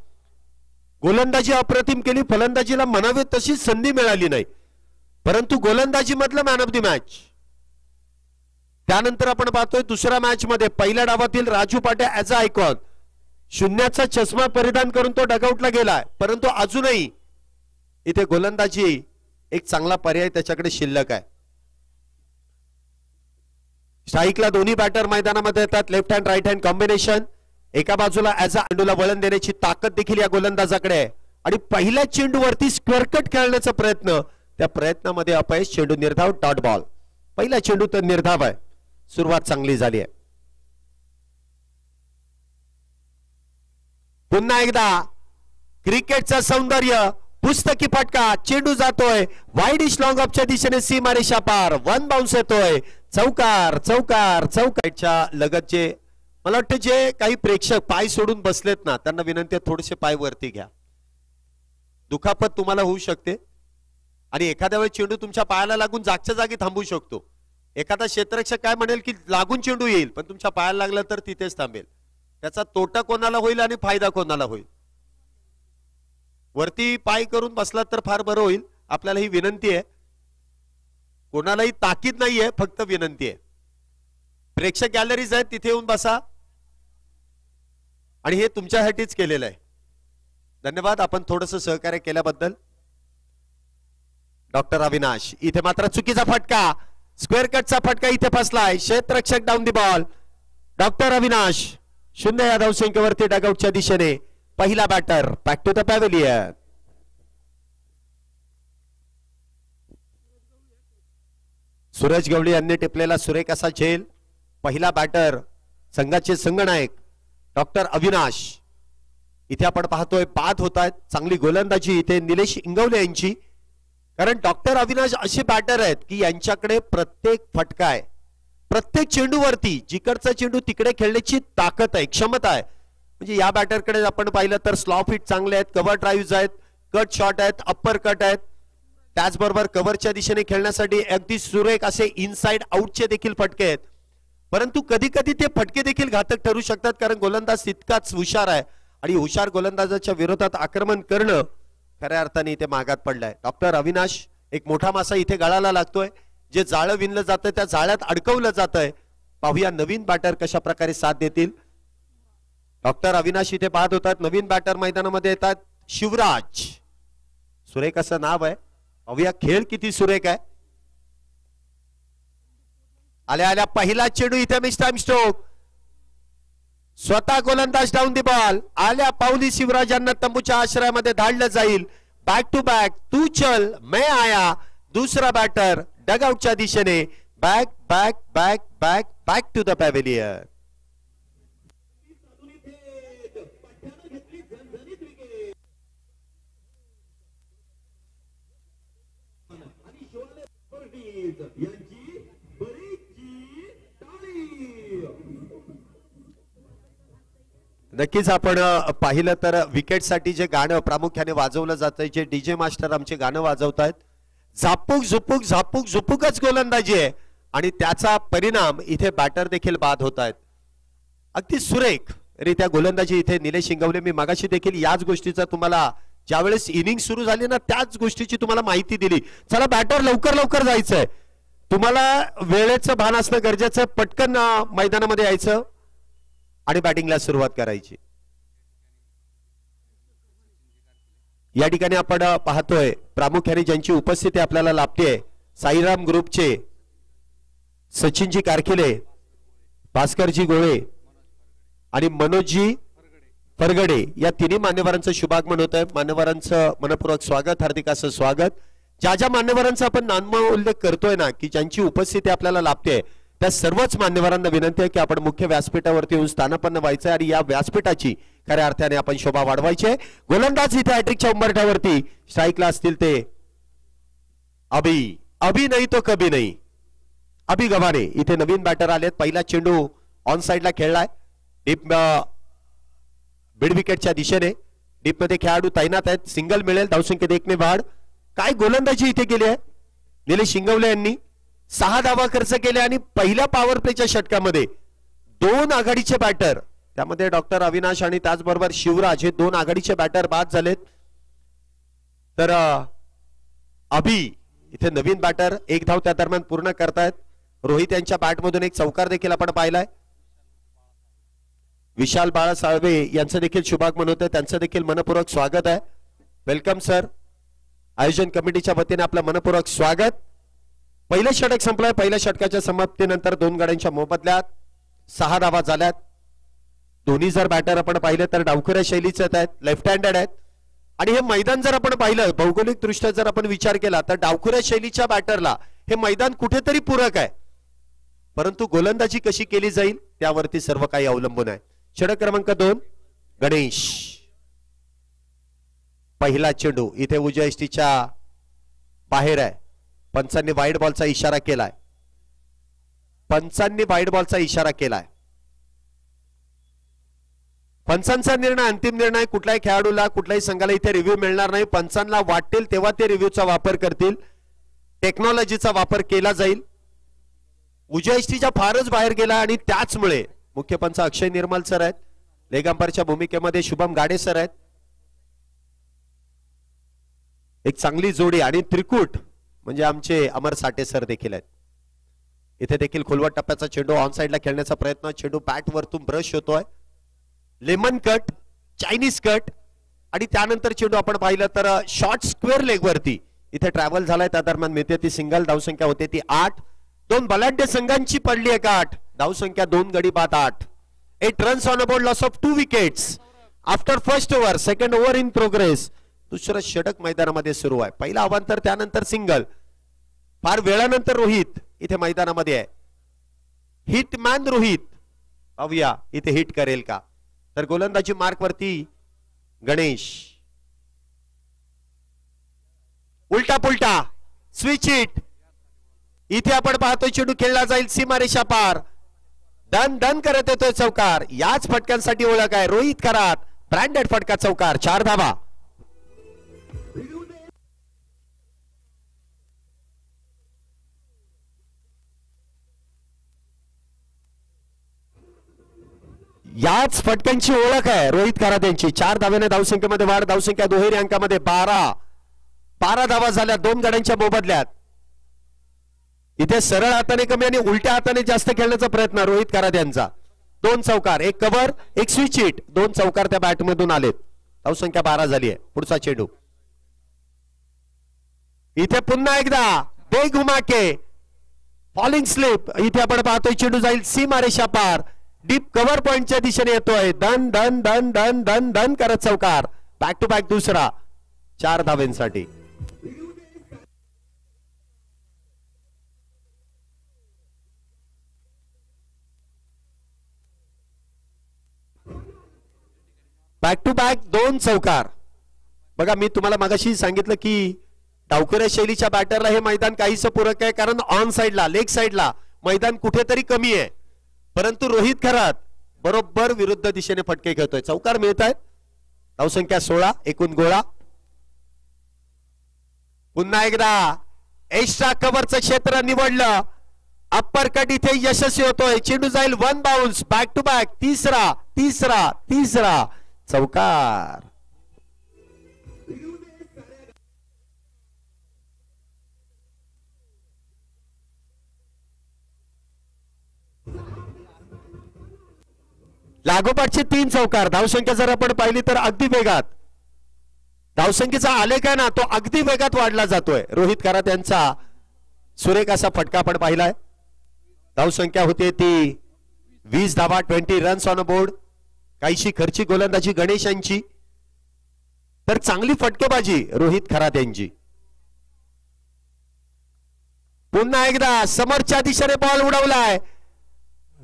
गोलंदाजी अप्रतिम केली. फलंदाजीला म्हणावी तशी संधी मिळाली नाही, परंतु गोलंदाजी मधलं मॅन ऑफ द मॅच. त्यानंतर आपण पाहतोय दुसऱ्या मॅच मध्ये पहिल्या डावातील राजू पाटे ॲज अ आयकॉन 0चा चष्मा परिधान करून तो डगआउटला गेलाय. परंतु अजूनही इथे गोलंदाजी एक चांगला पर्याय त्याच्याकडे शिल्लक आहे. स्ट्राईकला दोन्ही बॅटर मैदानामध्ये येतात. Left hand right hand combination. एका बाजूला ॲज अ चेंडूला वळण देण्याची ताकद देखील या गोलंदाजाकडे आहे. आणि पहिल्या चेंडूवरती स्क्वेअर कट खेळण्याचा प्रयत्न, त्या प्रयत्नामध्ये अपयश. चेंडू निर्धाव, डॉट बॉल. पहिला चेंडू तर निर्धाव आहे. सुरुवात चांगली झाली आहे. पुन्हा एकदा क्रिकेटचं सौंदर्य, पुस्तकी फटका. चेंडू जातोय वाईडिश लॉंग ऑफच्या दिशेने सीमारेषा पार. 1 बाउन्स येतोय. चौकार चौकार चौकारच्या लगतचे मला वाटतं जे काही प्रेक्षक पाय सोडून बसलेत ना, त्यांना विनंती आहे थोडेसे पाय वरती घ्या. दुखापत तुम्हाला होऊ शकते आणि एखाद्या वेळी चेंडू तुमच्या पायाला लागून जागच्या जागी थांबू शकतो. एखादा क्षेत्ररक्षक काय म्हणेल की लागून चेंडू येईल, पण तुमच्या पायाला लागला तर तिथेच थांबेल. त्याचा तोटा कोणाला होईल आणि फायदा कोणाला होईल. वरती पाय करून बसला तर फार बरं होईल. आपल्याला ही विनंती आहे. कोणालाही ताकीद नाहीये, फक्त विनंती आहे. प्रेक्षक गॅलरीज आहेत तिथे येऊन बसा आणि हे तुमच्यासाठीच केलेलं आहे. धन्यवाद आपण थोडंसं सहकार्य केल्याबद्दल. डॉक्टर अविनाश इथे मात्र चुकीचा फटका. स्क्वेअर कटचा फटका इथे फसलाय. क्षेत्ररक्षक down the ball. Doctor Avinash 0 या धावसंख्येवरती डगआउटच्या दिशेने. पहिला batter back to the pavilion. Suraj Gawali यांनी टिपलेला सुरेख असा झेल. पहिला बॅटर संघाचे संघनायक डॉक्टर अविनाश. इथे आपण पाहतोय बाद होत आहेत. चांगली गोलंदाजी इथे निलेश इंगवले यांची. कारण डॉक्टर अविनाश असे बॅटर आहेत की यांच्याकडे प्रत्येक फटका आहे. प्रत्येक चेंडूवरती जिकडचा चेंडू तिकडे खेळण्याची ताकद आहे, क्षमता आहे. म्हणजे या बॅटरकडे आपण पाहिलं तर स्लॉप हिट चांगले आहेत, कव्हर ड्राईव्ह आहेत, कट शॉट आहेत, अप्पर कट आहेत. त्याचबरोबर कव्हरच्या दिशेने खेळण्यासाठी अगदी सुरेख असे इनसाइड आउटचे देखील फटके आहेत. परंतु कधी कधी ते फटके देखील घातक ठरू शकतात, कारण गोलंदाज तितकाच हुशार आहे आणि हुशार गोलंदाजाच्या विरोधात आक्रमण करणं खऱ्या अर्थाने इथे मागात पडलाय. डॉक्टर अविनाश एक मोठा मासा इथे गळाला लागतोय. जे जाळं विणलं जातं त्या जाळ्यात अडकवलं जातंय. पाहूया नवीन बॅटर कशा प्रकारे साथ देतील. डॉक्टर अविनाश इथे बाद होतात. नवीन बॅटर मैदानामध्ये येतात. शिवराज, सुरेख असं नाव आहे. पाहूया खेळ किती सुरेख आहे. आल्या आल्या पहिला चेंडू इथे मिस टाइम स्ट्रोक. स्वतः गोलंदाज डाऊन दी बॉल. आल्या पावली शिवराजांना तंबूच्या आश्रयामध्ये धाडलं जाईल. बॅक टू बॅक तू चल मैं आया. दुसरा बॅटर डगआउटच्या दिशेने. Back back back back back to the pavilion. नक्कीच आपण पाहिलं तर विकेटसाठी जे गाणं प्रामुख्याने वाजवलं जातंय, जे डीजे मास्टर आमचे गाणं वाजवतायत, झापूक झुपूक झापूक झुपूकच गोलंदाजी आहे आणि त्याचा परिणाम इथे बॅटर देखील बाद होत आहेत. अगदी सुरेख रित्या गोलंदाजी इथे निलेश शिंगवले. मी मगाशी देखील याच गोष्टीचा तुम्हाला ज्यावेळेस इनिंग सुरू झाली ना त्याच गोष्टीची तुम्हाला माहिती दिली. चला बॅटर लवकर लवकर जायचंय, तुम्हाला वेळेचं भान असणं गरजेचं, पटकन मैदानामध्ये यायचं आणि बॅटिंगला सुरुवात करायची. या ठिकाणी आपण पाहतोय प्रामुख्याने ज्यांची उपस्थिती आपल्याला लाभते, साईराम ग्रुपचे सचिनजी कारखिले, भास्करजी गोळे आणि मनोजजी फरगडे या तिन्ही मान्यवरांचं शुभागमन होत आहे. मान्यवरांचं मनपूर्वक स्वागत, हार्दिक असं स्वागत. ज्या ज्या मान्यवरांचा आपण नामो उल्लेख करतोय ना की ज्यांची उपस्थिती आपल्याला लाभते, त्या सर्वच मान्यवरांना विनंती आहे की आपण मुख्य व्यासपीठावरती येऊन स्थानापन्न व्हायचं आणि या व्यासपीठाची खऱ्या अर्थाने आपण शोभा वाढवायची आहे. गोलंदाज इथे हॅट्रिकच्या उंबरठ्यावरती स्ट्राईकला असतील ते अभी नाही तो कभी नाही, अभी गव्हाणे. इथे नवीन बॅटर आलेत. पहिला चेंडू ऑन साइडला खेळलाय डीप मिड विकेटच्या दिशेने. डीप मध्ये खेळाडू तैनात आहेत. सिंगल मिळेल, धावसंख्येत 1 ने वाढ. काय गोलंदाजी इथे केली आहे निलेश शिंगवले यांनी. 6 धावा खर्च केले आणि पहिल्या पॉवर प्लेच्या षटकामध्ये 2 आघाडीचे बॅटर, त्यामध्ये डॉक्टर अविनाश आणि त्याचबरोबर शिवराज हे 2 आघाडीचे बॅटर बाद झालेत. तर अभि इथे नवीन बॅटर 1 धाव त्या दरम्यान पूर्ण करतायत. रोहित यांच्या बॅटमधून एक चौकार देखील आपण पाहिलाय. विशाल बाळा साळवे यांचं देखील शुभागमन होतं, त्यांचं देखील मनपूर्वक स्वागत आहे. Welcome sir. आयोजन कमिटीच्या वतीने आपलं मनपूर्वक स्वागत. पहिलं षटक संपलंय. पहिल्या षटकाच्या समाप्तीनंतर 2 गड्यांच्या मोबदल्यात 6 धावा झाल्यात. दोन्ही जर बॅटर आपण पाहिलं तर डावखुऱ्या शैलीचे आहेत, लेफ्ट हँडेड आहेत. आणि हे मैदान जर आपण पाहिलं भौगोलिक दृष्ट्या जर आपण विचार केला तर डावखुऱ्या शैलीच्या बॅटरला हे मैदान कुठेतरी पूरक आहे, परंतु गोलंदाजी कशी केली जाईल त्यावरती सर्व काही अवलंबून आहे. षटक क्रमांक 2 गणेश. पहिला चेंडू इथे उजव्या यष्टीच्या बाहेर आहे. पंचांनी वाईड बॉलचा इशारा केलाय. पंचांनी वाईड बॉलचा इशारा केलाय. पंचांचा निर्णय अंतिम निर्णय. कुठल्याही खेळाडूला कुठल्याही संघाला इथे रिव्ह्यू मिळणार नाही. पंचांना वाटेल तेव्हा ते रिव्ह्यूचा वापर करतील. टेक्नॉलॉजीचा वापर केला जाईल. उजव्या यष्टीच्या फारच बाहेर गेला आणि त्याचमुळे मुख्य पंच अक्षय निर्मल सर आहेत. लेग अंपायरच्या भूमिकेमध्ये शुभम गाडे सर आहेत. एक चांगली जोडी आणि त्रिकूट म्हणजे आमचे अमर साठे सर देखील आहेत. इथे देखील खोलवट टप्प्याचा चेंडू ऑन साइडला खेळण्याचा प्रयत्न. चेंडू बॅट वरतून ब्रश होतोय. लेमन कट, चायनीज कट आणि त्यानंतर चेंडू आपण पाहिलं तर शॉर्ट स्क्वेअर लेग वरती इथे ट्रॅव्हल झालाय. त्या दरम्यान मिळते ती सिंगल. धावसंख्या होते ती 8. 2 बलाढ्य संघांची पडली एक 8. धावसंख्या 2 गडी बाद 8. 8 runs on a board, loss of 2 wickets after first over. Second over in progress. दुसरं षटक मैदानामध्ये सुरू आहे. पहिला अवांतर, त्यानंतर सिंगल. फार वेळानंतर रोहित इथे मैदानामध्ये आहे. हिटमॅन रोहित. पाहूया इथे हिट करेल का. तर गोलंदाजी मार्क वरती गणेश. उलटा पुलटा स्विच हिट. इथे आपण पाहतोय चेंडू खेळला जाईल सीमारेषा पार. डन डन करत येतोय चौकार. याच फटक्यांसाठी ओळख आहे रोहित करात. ब्रँडेड फटका चौकार. 4 धावा. याच फटक्यांची ओळख आहे रोहित करात यांची. 4 धाव्याने धावसंख्येमध्ये वाढ. धावसंख्या दुहेरी अंकामध्ये 12 धावा झाल्या 2 गड्यांच्या मोबदल्यात. इथे सरळ हाताने कमी आणि उलट्या हाताने जास्त खेळण्याचा प्रयत्न रोहित करात यांचा. 2 चौकार, 1 कव्हर, 1 स्विच हिट. 2 चौकार त्या बॅटमधून आलेत. धावसंख्या 12 झाली आहे. पुढचा चेंडू इथे पुन्हा एकदा बेग घुमाके फॉलिंग स्लिप. इथे आपण पाहतोय चेंडू जाईल सीमारेषा पार. डीप कव्हर पॉइंटच्या दिशेने येतोय. धन धन धन धन धन धन करत चौकार. बॅक टू बॅक दुसरा. 4 धाव्यांसाठी. बॅक टू बॅक 2 चौकार. बघा मी तुम्हाला मगाशी सांगितलं की डावखुऱ्या शैलीच्या बॅटरला हे मैदान काहीसं पूरक आहे, कारण ऑन साइडला लेग साइडला मैदान कुठेतरी कमी आहे, परंतु रोहित खरात बरोबर विरुद्ध दिशेने फटके खेळतोय. चौकार मिळत आहेत. धावसंख्या 16, एकूण गोळा. पुन्हा एकदा एक्स्ट्रा कव्हरचं क्षेत्र निवडलं. अप्पर कट इथे यशस्वी होतोय. चेंडू जाईल one bounce, back to back. तिसरा तिसरा तिसरा चौकार. लागोपाठचे 3 चौकार. धावसंख्या जर आपण पाहिली तर अगदी वेगात धावसंख्येचा आलेख आहे ना, तो अगदी वेगात वाढला जातोय. रोहित खरात यांचा सुरेख असा फटका आपण पाहिलाय. धावसंख्या होते ती 20 धावा, 20 रन्स ऑन अ बोर्ड. काहीशी खर्ची गोलंदाजी गणेश यांची, तर चांगली फटकेबाजी रोहित खरात यांची. पुन्हा एकदा समोरच्या दिशेने बॉल उडवलाय.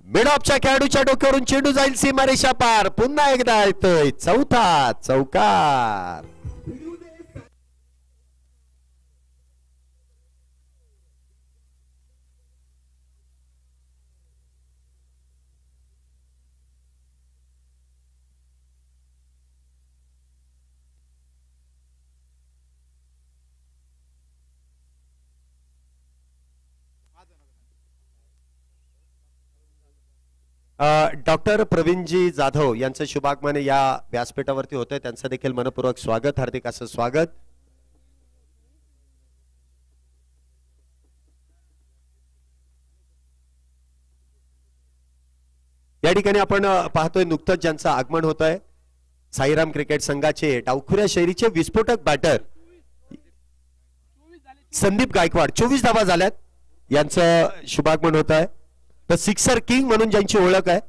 मिड ऑफच्या खेळाडूच्या डोक्यावरून चेंडू जाईल सीमारेषा पार. पुन्हा एकदा येतोय चौथा चौकार. डॉक्टर प्रवीणजी जाधव यांचं शुभागमन या व्यासपीठावरती होतंय. त्यांचं देखील मनपूर्वक स्वागत, हार्दिक असं स्वागत. या ठिकाणी आपण पाहतोय नुकतंच ज्यांचं आगमन होत आहे, साईराम क्रिकेट संघाचे डावखुऱ्या शैलीचे विस्फोटक बॅटर संदीप गायकवाड. 24 धावा झाल्यात. यांचं शुभागमन होत आहे. तर सिक्सर किंग म्हणून ज्यांची ओळख आहे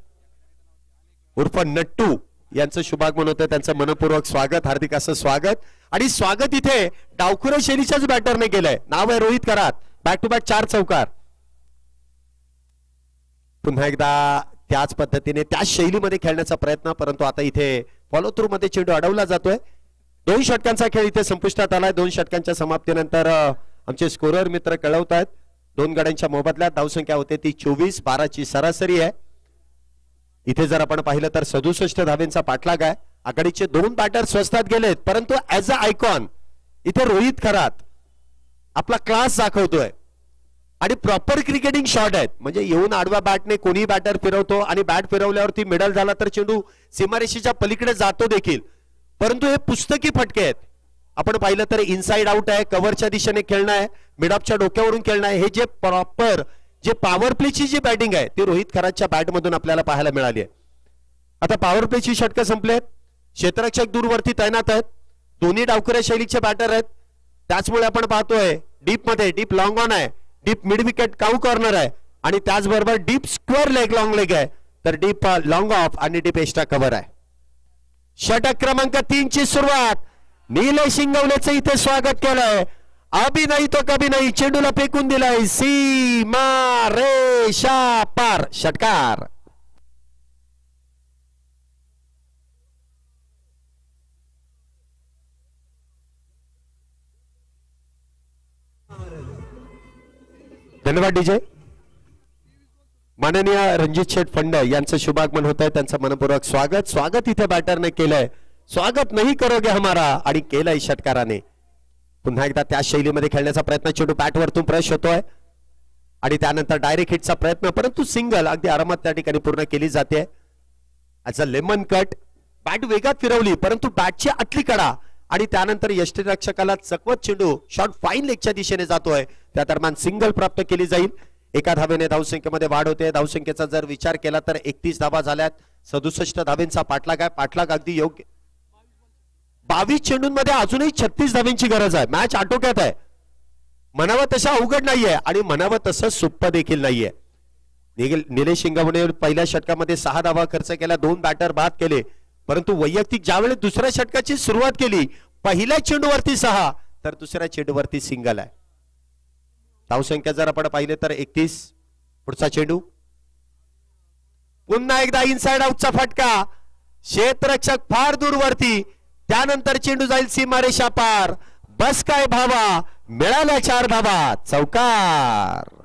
उर्फ नट्टू यांचं शुभागमन होतं. त्यांचं मनपूर्वक स्वागत, हार्दिक असं स्वागत. आणि स्वागत इथे डावखुऱ्या शैलीच्याच बॅटरने केलंय. नाव आहे Rohit Kharat. Back to back 4 चौकार. पुन्हा एकदा त्याच पद्धतीने त्याच शैलीमध्ये खेळण्याचा प्रयत्न, परंतु आता इथे फॉलो थ्रू मध्ये चेंडू अडवला जातोय. 2 षटकांचा खेळ इथे संपुष्टात आलाय. 2 षटकांच्या समाप्तीनंतर आमचे स्कोरर मित्र कळवत आहेत 2 गड्यांच्या मोबदल्यात धावसंख्या होते ती 24. 12ची सरासरी आहे. इथे जर आपण पाहिलं तर 67 धावेंचा पाठलाग आहे. आघाडीचे 2 बॅटर स्वस्तात गेलेत, परंतु ऍज अ आयकॉन इथे रोहित खरात आपला क्लास दाखवतोय. आणि प्रॉपर क्रिकेटिंग शॉट आहेत. म्हणजे येऊन आडव्या बॅटने कोणी बॅटर फिरवतो आणि बॅट फिरवल्यावरती मिडल झाला तर चेंडू सीमारेषेच्या पलीकडे जातो देखील, परंतु हे पुस्तकी फटके आहेत. आपण पाहिलं तर इनसाइड आउट आहे, कव्हरच्या दिशेने खेळणं आहे, मिडऑफच्या डोक्यावरून खेळणं आहे. हे जे प्रॉपर जे पॉवर प्लेची जी बॅटिंग आहे ती रोहित खरातच्या बॅटमधून आपल्याला पाहायला मिळाली आहे. आता पॉवर प्लेची षटकं संपलेत. क्षेत्ररक्षक दूरवरती तैनात आहेत. दोन्ही डावखुऱ्या शैलीचे बॅटर आहेत. त्याचमुळे आपण पाहतोय डीप मध्ये डीप लॉंग ऑन आहे, डीप मिड विकेट काऊ कॉर्नर आहे आणि त्याचबरोबर deep square leg long leg आहे, तर डीप लॉंग ऑफ आणि डीप एक्स्ट्रा कव्हर आहे. षटक क्रमांक 3 ची सुरुवात. निलेश इंगवलेचं इथे स्वागत केलंय. अभी नाही तो कभी नाही. चेंडूला फेकून दिलाय सीमा रेषा पार. षटकार. धन्यवाद डीजे. माननीय रणजित शेठ फंड यांचं शुभागमन होत आहे. त्यांचं मनपूर्वक स्वागत. स्वागत इथे बॅटरने केलंय. स्वागत नाही करोगे हमारा, आणि केलंय षटकाराने. पुन्हा एकदा त्या शैलीमध्ये खेळण्याचा प्रयत्न. चेंडू बॅट वरतून प्रश होतोय आणि त्यानंतर डायरेक्ट हिटचा प्रयत्न, परंतु सिंगल अगदी आरामात त्या ठिकाणी पूर्ण केली जाते. As a lemon cut. Bat वेगात फिरवली, परंतु बॅटची आतली कडा आणि त्यानंतर यष्टीरक्षकाला चकवत चेंडू शॉट फाईन लेगच्या दिशेने जातोय. त्या दरम्यान सिंगल प्राप्त केली जाईल. एका धावेने धावसंख्येमध्ये वाढ होते. धावसंख्येचा जर विचार केला तर 31 धावा झाल्यात. 67 धावेंचा पाठलाग आहे. पाठलाग अगदी योग्य. 22 चेंडूंमध्ये अजूनही 36 धावेंची गरज आहे. मॅच आटोक्यात आहे. म्हणावं तशा अवघड नाहीये आणि म्हणावं तसं सोप्प देखील नाहीये. निलेश इंगवणे पहिल्या षटकामध्ये 6 धावा खर्च केला, 2 बॅटर बाद केले, परंतु वैयक्तिक ज्यावेळेस दुसऱ्या षटकाची सुरुवात केली पहिल्या चेंडूवरती 6 तर दुसऱ्या चेंडूवरती सिंगल आहे. धावसंख्या जर आपण पाहिले तर 31. पुढचा चेंडू. पुन्हा एकदा इनसाइड आउटचा फटका. क्षेत्ररक्षक फार दूरवरती. त्यानंतर चेंडू जाईल सीमारेषा पार. बस काय भावा, मिळाल्या 4 धावा, चौकार.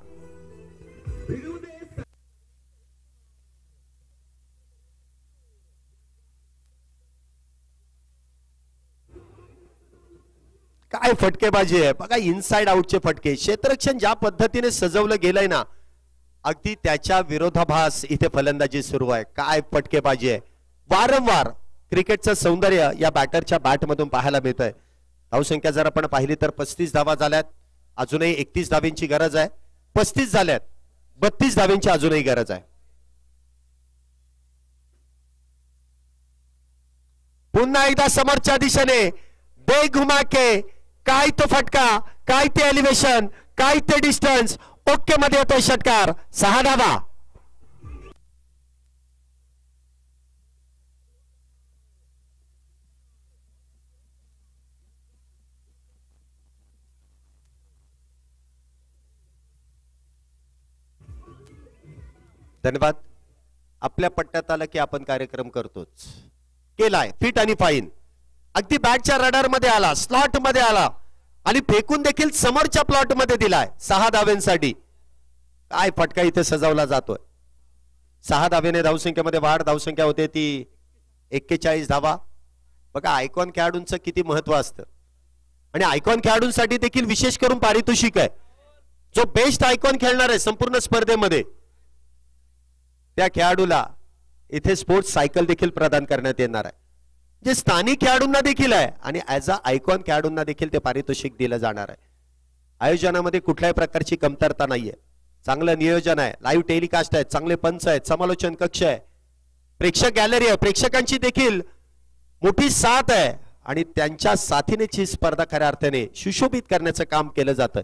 काय फटकेबाजी आहे बघा, इनसाइड आउटचे फटके. क्षेत्ररक्षण ज्या पद्धतीने सजवलं गेलंय ना, अगदी त्याच्या विरोधाभास इथे फलंदाजी सुरू आहे. काय फटकेबाजी आहे. वारंवार क्रिकेटचं सौंदर्य या बॅटरच्या बॅटमधून पाहायला मिळत आहे. धावसंख्या जर आपण पाहिली तर 35 धावा झाल्यात. अजूनही 31 धावांची गरज आहे. 35 झाल्यात, 32 धावांची अजूनही गरज आहे. पुन्हा एकदा समोरच्या दिशेने बेघुमा के. काय तो फटका, काय ते एलिव्हेशन, काय ते डिस्टन्स. ओके मध्ये येतोय षटकार. 6 धावा. धन्यवाद. आपल्या पट्ट्यात आलं की आपण कार्यक्रम करतोच. केलाय फिट आणि फाईन. अगदी बॅटच्या रडार मध्ये आला, स्लॉट मध्ये आला आणि फेकून देखील समोरच्या प्लॉट मध्ये दिलाय 6 धाव्यांसाठी. काय फटका इथे सजवला जातोय. 6 धावेने धावसंख्येमध्ये वाढ. धावसंख्या होते ती 41 धावा. बघा आयकॉन खेळाडूंचं किती महत्व असतं आणि आयकॉन खेळाडूंसाठी देखील विशेष करून पारितोषिक आहे. जो बेस्ट आयकॉन खेळणार आहे संपूर्ण स्पर्धेमध्ये त्या खेळाडूला इथे स्पोर्ट्स सायकल देखील प्रदान करण्यात येणार आहे. जे स्थानिक खेळाडूंना देखील आहे आणि ऍज अ आयकॉन खेळाडूंना देखील ते पारितोषिक दिलं जाणार आहे. आयोजनामध्ये कुठल्याही प्रकारची कमतरता नाहीये. चांगलं नियोजन आहे. लाईव्ह टेलिकास्ट आहे. चांगले पंच आहेत. समालोचन कक्ष आहे. प्रेक्षक गॅलरी आहे. प्रेक्षकांची देखील मोठी साथ आहे आणि त्यांच्या साथीनेची स्पर्धा खऱ्या अर्थाने सुशोभित करण्याचं काम केलं जातं.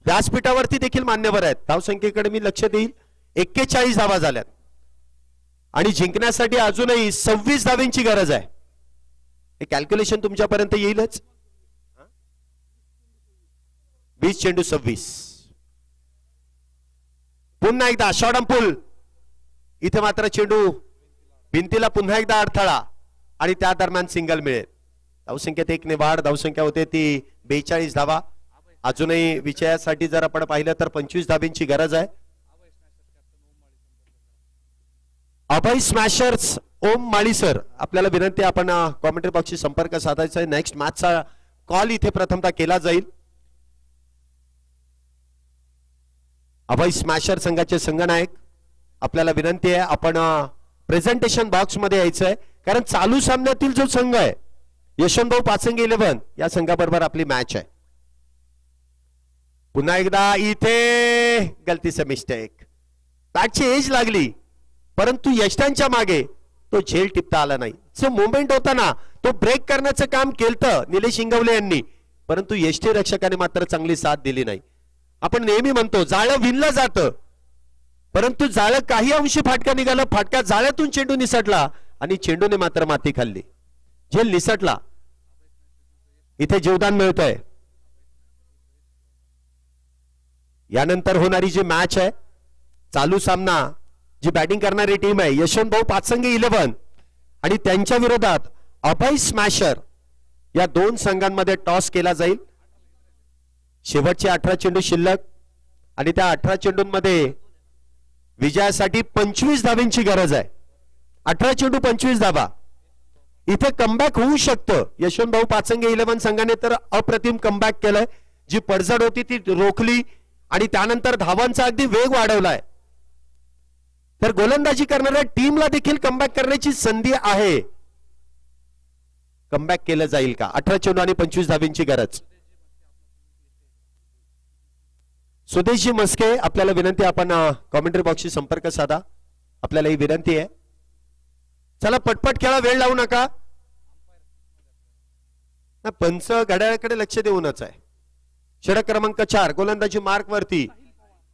व्यासपीठावरती देखील मान्यवर आहेत. धावसंख्येकडे मी लक्ष देईल. 41 धावा झाल्यात आणि जिंकण्यासाठी अजूनही 26 धावांची गरज आहे. हे कॅल्क्युलेशन तुमच्यापर्यंत येईलच. 20 चेंडू 26. पुन्हा एकदा शॉर्ट पुल. इथे मात्र चेंडू भिंतीला पुन्हा एकदा अडथळा आणि त्या दरम्यान सिंगल मिळेल. धावसंख्येत 1 ने वाढ. धावसंख्या होते ती 42 धावा. अजूनही विजयासाठी जर आपण पाहिलं तर 25 धावांची गरज आहे. अभय स्मॅशर्स ओम माळी सर, आपल्याला विनंती आहे आपण कॉमेंट्री बॉक्सशी संपर्क साधायचा आहे. नेक्स्ट मॅचचा कॉल इथे प्रथमतः केला जाईल. अभय स्मॅशर संघाचे संघनायक, आपल्याला विनंती आहे आपण प्रेझेंटेशन बॉक्स मध्ये यायचंय कारण चालू सामन्यातील जो संघ आहे यशवंतभाऊ पाचंगे 11 या संघाबरोबर आपली मॅच आहे. पुन्हा एकदा इथे गलतीचं मिस्टेक. बॅटची एज लागली परंतु यष्टांच्या मागे तो झेल टिपता आला नाही. जो मोमेंट होता ना तो ब्रेक करण्याचं काम केलं निलेश इंगवले यांनी, परंतु यष्टी रक्षकाने मात्र चांगली साथ दिली नाही. आपण नेहमी म्हणतो जाळं विणलं जातं परंतु जाळं काही अंशी फाटका निघालं. फाटका जाळ्यातून चेंडू निसटला आणि चेंडूने मात्र माती खाल्ली. झेल निसटला. इथे जीवदान मिळतोय. यानंतर होणारी जी मॅच आहे चालू सामना, जी बॅटिंग करणारी टीम आहे यशवंतभाऊ पाचंगे 11 आणि त्यांच्या विरोधात अभय स्मॅशर, या दोन संघांमध्ये टॉस केला जाईल. शेवटचे 18 चेंडू शिल्लक आणि त्या 18 चेंडूंमध्ये विजयासाठी 25 धावांची गरज आहे. 18 चेंडू 25 धावा. इथे कमबॅक होऊ शकतं. यशवंतभाऊ पाचंगे 11 संघाने तर अप्रतिम कमबॅक केलंय. जी पडझड होती ती रोखली आणि त्यानंतर धावांचा अगदी वेग वाढवलाय. तर गोलंदाजी करणाऱ्या टीमला देखील कमबॅक करण्याची संधी आहे. कमबॅक केलं जाईल का? 18 चेंडू आणि 25 धावांची गरज. सुदेशजी मस्के, आपल्याला विनंती आपण कॉमेंट्री बॉक्सशी संपर्क साधा. आपल्याला ही विनंती आहे. चला पटपट खेळा, वेळ लावू नका. पंच घड्याळाकडे लक्ष देऊनच आहे. षटक क्रमांक 4 गोलंदाजी मार्क वरती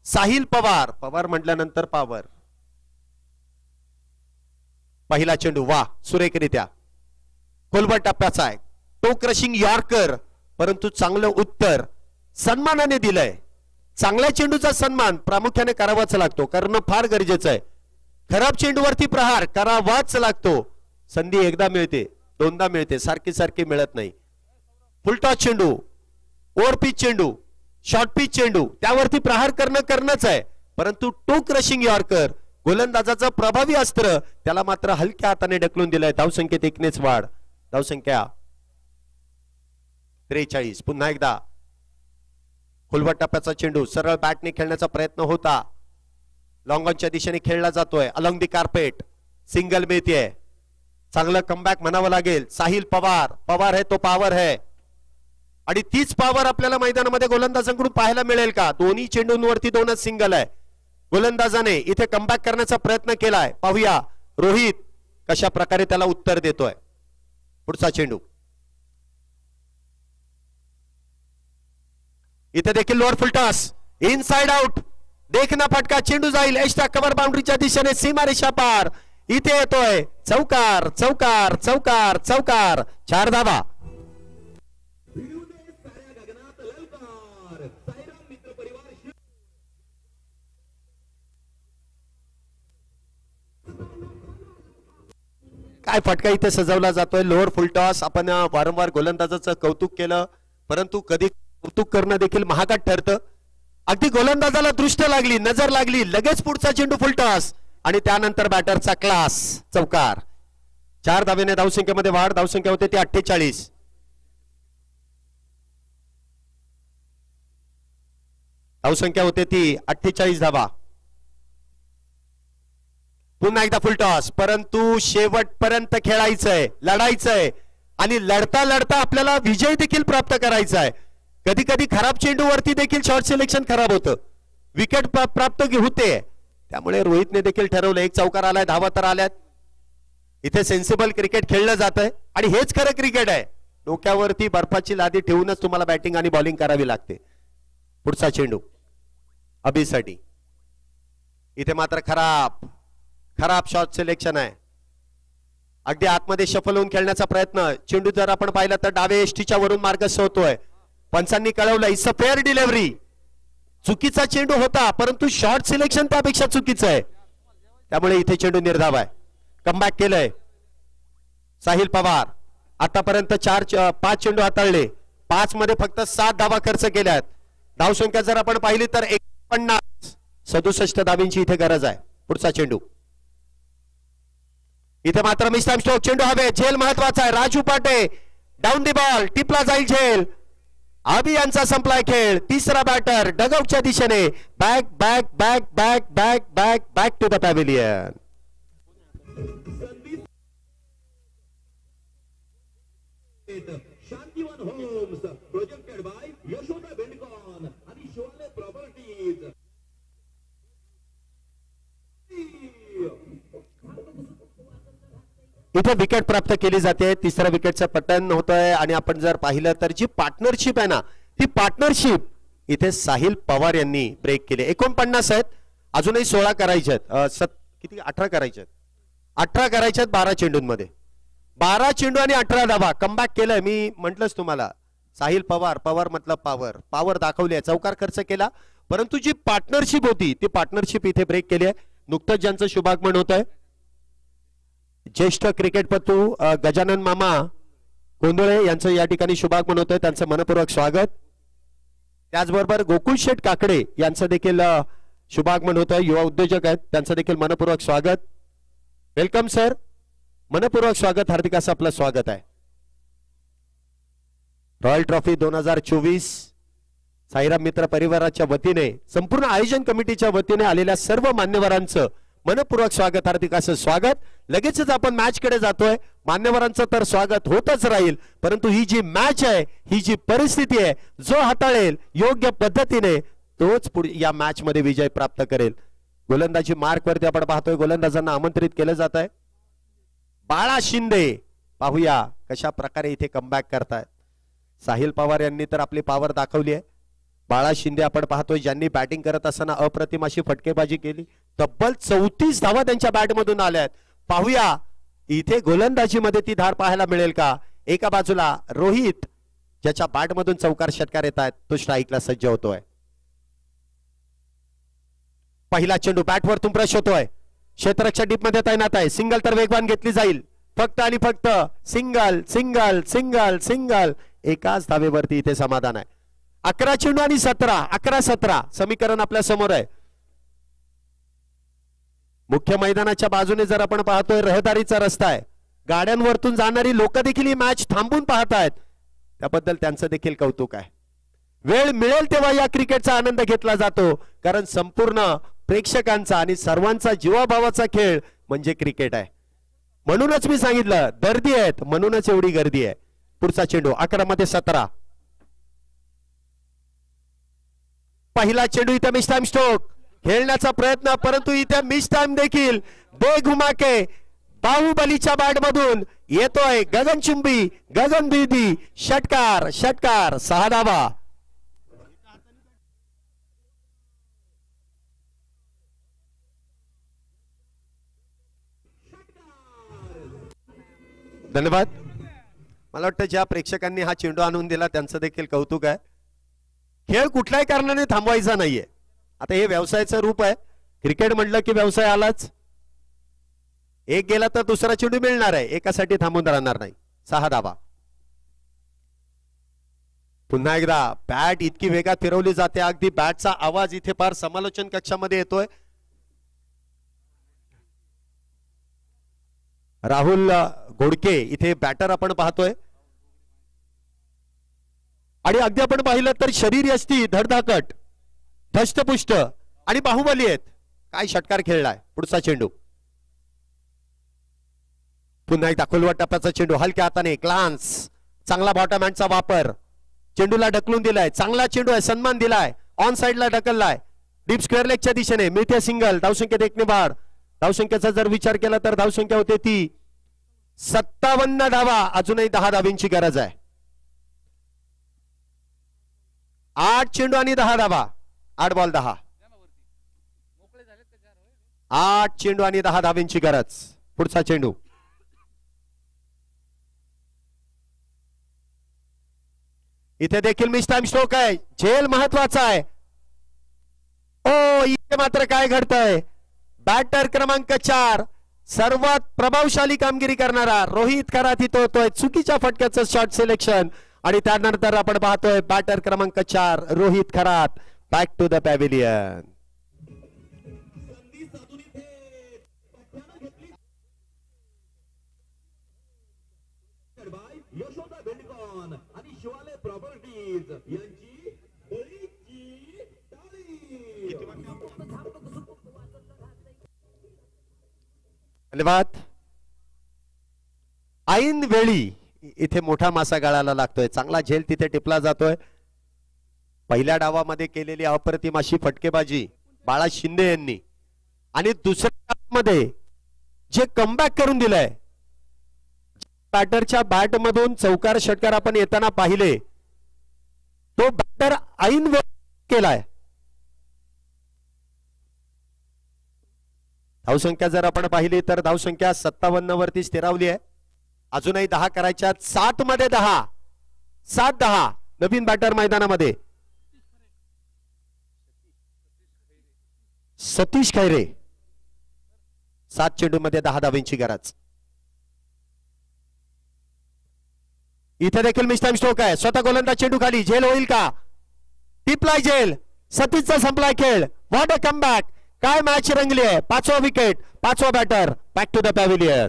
साहिल पवार. पवार म्हटल्यानंतर पावर. पहिला चेंडू वा सुरेखरित्या खोलवर टप्प्याचा आहे. टो क्रशिंग यॉर्कर, परंतु चांगलं उत्तर सन्मानाने दिलंय. चांगल्या चेंडूचा सन्मान प्रामुख्याने करावाच लागतो, करणं फार गरजेचं आहे. खराब चेंडूवरती प्रहार करावाच लागतो. संधी एकदा मिळते, दोनदा मिळते, सारखी सारखी मिळत नाही. फुलटॉस चेंडू ओव्हर पिच चेंडू, शॉर्ट पिच चेंडू, त्यावरती प्रहार करणंच आहे, परंतु टोक क्रशिंग यॉर्कर गोलंदाजाचं प्रभावी अस्त्र, त्याला मात्र हलक्या हाताने ढकलून दिलंय. धावसंख्येत एकनेच वाढ. धावसंख्या 43. पुन्हा एकदा खोलवर टप्प्याचा चेंडू सरळ बॅटने खेळण्याचा प्रयत्न होता, लॉंग ऑनच्या दिशेने खेळला जातोय. अलॉंग दी कार्पेट सिंगल मिळतेय. चांगलं कमबॅक म्हणावं लागेल. साहिल पवार है तो पॉवर है, आणि तीच पॉवर आपल्याला मैदानामध्ये गोलंदाजांकडून पाहायला मिळेल का? दोन्ही चेंडूंवरती 2च सिंगल आहे. गोलंदाजाने इथे कमबॅक करण्याचा प्रयत्न केलाय. पाहूया रोहित कशा प्रकारे त्याला उत्तर देतोय. पुढचा चेंडू इथे देखील लोअर फुलटॉस, इनसाइड आउट, देखना फटका, चेंडू जाईल एक्स्ट्रा कव्हर बाउंड्रीच्या दिशेने, सीमारेषा पार. इथे येतोय चौकार चौकार चौकार चौकार. 4 धावा. काय फटका इथे सजवला जातोय. Lower full toss. आपण वारंवार गोलंदाजाचं कौतुक केलं, परंतु कधी कौतुक करणं देखील महागात ठरतं. अगदी गोलंदाजाला दृष्ट लागली, नजर लागली, लगेच पुढचा चेंडू फुलटॉस, आणि त्यानंतर बॅटरचा क्लास, चौकार. 4 धावेने धावसंख्येमध्ये वाढ. धावसंख्या होते ती 48. धावसंख्या होते ती 48 धावा. पुन्हा एकदा फुलटॉस, परंतु शेवटपर्यंत खेळायचंय, लढायचंय, आणि लढता लढता आपल्याला विजय देखील प्राप्त करायचा आहे. कधी कधी खराब चेंडूवरती देखील शॉर्ट सिलेक्शन खराब होतं, विकेट प्राप्त होते. त्यामुळे रोहितने देखील ठरवलं, एक चौकार आलाय, धावा तर आल्यात. इथे सेन्सिबल क्रिकेट खेळलं जात आहे, आणि हेच खरं क्रिकेट आहे. डोक्यावरती बर्फाची लादी ठेवूनच तुम्हाला बॅटिंग आणि बॉलिंग करावी लागते. पुढचा चेंडू अभिसाठी. इथे मात्र खराब शॉट सिलेक्शन आहे. अगदी आतमध्ये शफल होऊन खेळण्याचा प्रयत्न. चेंडू जर आपण पाहिला तर डावे एष्टीच्या वरून मार्गस्थ होतोय. पंचांनी कळवलं इट्स अ फेअर डिलिव्हरी. चुकीचा चेंडू होता, परंतु शॉर्ट सिलेक्शन त्यापेक्षा चुकीचं आहे. त्यामुळे इथे चेंडू निर्धाव आहे. कमबॅक केलंय साहिल पवार. आतापर्यंत 5 चेंडू हाताळले, 5 मध्ये फक्त 7 धावा खर्च केल्यात. धावसंख्या जर आपण पाहिली तर 49. 67 धावींची इथे गरज आहे. पुढचा चेंडू इथे मात्र मिस टाइम स्ट्रोक. चेंडू हवे, झेल महत्वाचा आहे. राजू पाटे डाऊन दी बॉल, टिपला जाईल झेल. अभि यांचा संपलाय खेळ. तिसरा बॅटर डगआउटच्या दिशेने. Back back back back back back back to the pavilion. Shantivan homes projected by Yashoda बेंडकॉन आणि शिवाले प्रॉपर्टीज. इथे विकेट प्राप्त केली जाते. तिसऱ्या विकेटचं पतन होतंय, आणि आपण जर पाहिलं तर जी पार्टनरशिप आहे ना, ती पार्टनरशिप इथे साहिल पवार यांनी ब्रेक केली. 49 आहेत, अजूनही 16 करायचे आहेत. किती 18 करायचे आहेत. 18 करायचे आहेत 12 चेंडूंमध्ये. 12 चेंडू आणि 18 धावा. कमबॅक केलंय. मी म्हटलंच तुम्हाला, साहिल पवार मतलब पॉवर दाखवली आहे. चौकार खर्च केला, परंतु जी पार्टनरशिप होती ती पार्टनरशिप इथे ब्रेक केली आहे. नुकतंच ज्यांचं शुभागमन होत आहे, ज्येष्ठ क्रिकेटपटू गजानन मामा गोंधळे यांचं या ठिकाणी शुभागमन होतंय. त्यांचं मनपूर्वक स्वागत. त्याचबरोबर गोकुळ शेठ काकडे यांचं देखील शुभागमन होत आहे. युवा उद्योजक आहेत, त्यांचं देखील मनपूर्वक स्वागत. वेलकम सर, मनपूर्वक स्वागत. हार्दिक असं आपलं स्वागत आहे. रॉयल ट्रॉफी 2024 साईराम मित्र परिवाराच्या वतीने, संपूर्ण आयोजन कमिटीच्या वतीने आलेल्या सर्व मान्यवरांचं मनपूर्वक स्वागत, हार्दिक असं स्वागत. लगेचच आपण मॅच कडे जातोय. मान्यवरांचं तर स्वागत होतच राहील, परंतु ही जी मॅच आहे, ही जी परिस्थिती आहे, जो हाताळेल योग्य पद्धतीने तोच या मॅच मध्ये विजय प्राप्त करेल. गोलंदाजी मार्क वरती आपण पाहतोय, गोलंदाजांना आमंत्रित केलं जात आहे. बाळा शिंदे, पाहूया कशा प्रकारे इथे कमबॅक करतायत. साहिल पवार यांनी तर आपली पॉवर दाखवली आहे. बाळा शिंदे आपण पाहतोय, ज्यांनी बॅटिंग करत असताना अप्रतिम अशी फटकेबाजी केली. तब्बल 34 धावा त्यांच्या बॅटमधून आल्यात. पाहूया इथे गोलंदाजीमध्ये ती धार पाहायला मिळेल का. एका बाजूला रोहित, ज्याच्या बॅटमधून चौकार षटकार येत आहेत, तो स्ट्राईकला सज्ज होतोय. पहिला चेंडू बॅटवरतून ब्रश होतोय, क्षेत्ररक्षक डीप मध्ये तैनात आहे. सिंगल तर वेगवान घेतली जाईल. फक्त आणि फक्त सिंगल सिंगल सिंगल सिंगल. एकाच धावेवरती इथे समाधान आहे. 11 चेंडू आणि 17, 11-17 समीकरण आपल्या समोर आहे. मुख्य मैदानाच्या बाजूने जर आपण पाहतोय रहदारीचा रस्ता आहे, गाड्यांवरतून जाणारी लोक देखील ही मॅच थांबून पाहतायत, त्याबद्दल त्यांचं देखील कौतुक आहे. वेळ मिळेल तेव्हा या क्रिकेटचा आनंद घेतला जातो, कारण संपूर्ण प्रेक्षकांचा आणि सर्वांचा जीवाभावाचा खेळ म्हणजे क्रिकेट आहे. म्हणूनच मी सांगितलं गर्दी आहेत, म्हणूनच एवढी गर्दी आहे. पुढचा चेंडू 11 मध्ये 17. पहिला चेंडू इथे मिस टाइम स्ट्रोक खेळण्याचा प्रयत्न, परंतु इथे मिस टाइम देखील. दे घुमाके बाहुबलीच्या बॅट मधून येतोय गगनचुंबी गगनभेदी षटकार. षटकार 6 धावा. धन्यवाद. मला वाटतं ज्या प्रेक्षकांनी हा चेंडू आणून दिला त्यांचं देखील कौतुक आहे. खेळ कुठल्याही कारणाने थांबवायचा नाहीये. आता हे व्यवसायाचं रूप आहे. क्रिकेट म्हटलं की व्यवसाय आलाच. एक गेला तर दुसरा चेंडू मिळणार आहे, एकासाठी थांबून राहणार नाही. 6 धावा. पुन्हा एकदा बॅट इतकी वेगात फिरवली जाते, अगदी बॅटचा आवाज इथे फार समालोचन कक्षामध्ये येतोय. राहुल घोडके इथे बॅटर आपण पाहतोय, आणि अगदी आपण पाहिलं तर शरीर यष्टी धडधाकट धष्टपुष्ट आणि बाहुबली आहेत. काय षटकार खेळलाय. पुढचा चेंडू पुन्हा एकदा खोलवर टप्प्याचा चेंडू हलक्या हाताने ग्लान्स. चांगला बॉटम हँडचा वापर. चेंडूला ढकलून दिलाय. चांगला चेंडू आहे, सन्मान दिलाय. ऑन साइडला ढकललाय. डीप स्क्वेअर लेगच्या दिशेने मिळते सिंगल. धावसंख्येत 1 ने वाढ. धावसंख्येचा जर विचार केला तर धावसंख्या होते ती 57 धावा. अजूनही 10 धावींची गरज आहे. 8 चेंडू आणि 10 धावा. 8 बॉल 10. 8 चेंडू आणि 10 धावींची गरज. पुढचा चेंडू इथे देखील मिस टाइम स्ट्रोक आहे. झेल महत्वाचा आहे. ओ इथे मात्र काय घडतंय. बॅटर क्रमांक 4 सर्वात प्रभावशाली कामगिरी करणारा रोहित खरात इथं होतोय. चुकीच्या फटक्याचं शॉट सिलेक्शन, आणि त्यानंतर आपण पाहतोय बॅटर क्रमांक 4 Rohit Kharat back to the pavilion. धन्यवाद. ऐन वेळी इथे मोठा मासा गाळाला लागतोय. चांगला झेल तिथे टिपला जातोय. पहिल्या डावामध्ये केलेली अप्रतिम अशी फटकेबाजी बाळा शिंदे यांनी, आणि दुसऱ्या डावामध्ये जे कमबॅक करून दिलंय, बॅटरच्या बॅट मधून चौकार षटकार आपण येताना पाहिले, तो बॅटर ऐन वेळ केलाय. धावसंख्या जर आपण पाहिली तर धावसंख्या 57 वरती स्थिरावली आहे. अजूनही 10 करायच्या. 7 मध्ये 10. 7-10 नवीन बॅटर मैदानामध्ये. सतीश खैरे 7 चेंडू मध्ये 10 धावींची गरज. इथे देखील मिस टाइम स्ट्रोक आहे. स्वतः गोलंदाज चेंडू खाली. झेल होईल का. टिपलाय झेल. सतीशचा संपलाय खेळ. What a comeback. काय मॅच रंगली आहे. 5वा विकेट. 5वा batter back to the pavilion.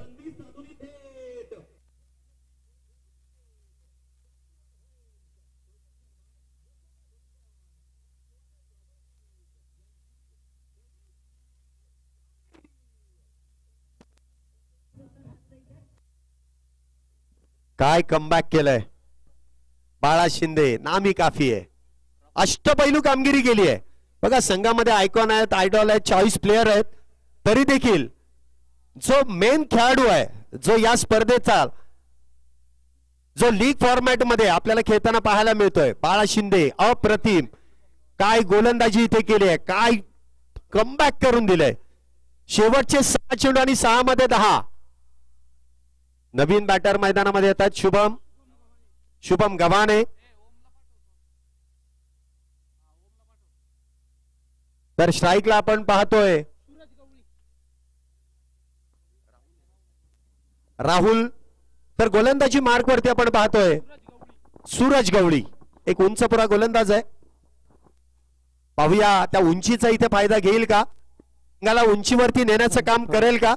काय कमबॅक केलंय बाळा शिंदे. नामी काफी आहे. अष्टपैलू कामगिरी केली आहे. बघा संघामध्ये आयकॉन आहेत, आयडॉल आहेत, चॉईस प्लेयर आहेत, तरी देखील जो मेन खेळाडू आहे, जो या स्पर्धेचा जो लीग फॉर्मॅट मध्ये आपल्याला खेळताना पाहायला मिळतोय, बाळा शिंदे अप्रतिम. काय गोलंदाजी इथे केली आहे. काय कमबॅक करून दिलंय. शेवटचे 6 चेंडू आणि 6 मध्ये 10. नवीन बॅटर मैदानामध्ये येतात शुभम गव्हाणे. तर स्ट्राईकला आपण पाहतोय राहुल. तर गोलंदाजी मार्क वरती आपण पाहतोय सूरज गवळी. एक उंच पुरा गोलंदाज आहे. पाहूया त्या उंचीचा इथे फायदा घेईल का, संघाला उंचीवरती नेण्याचं काम करेल का.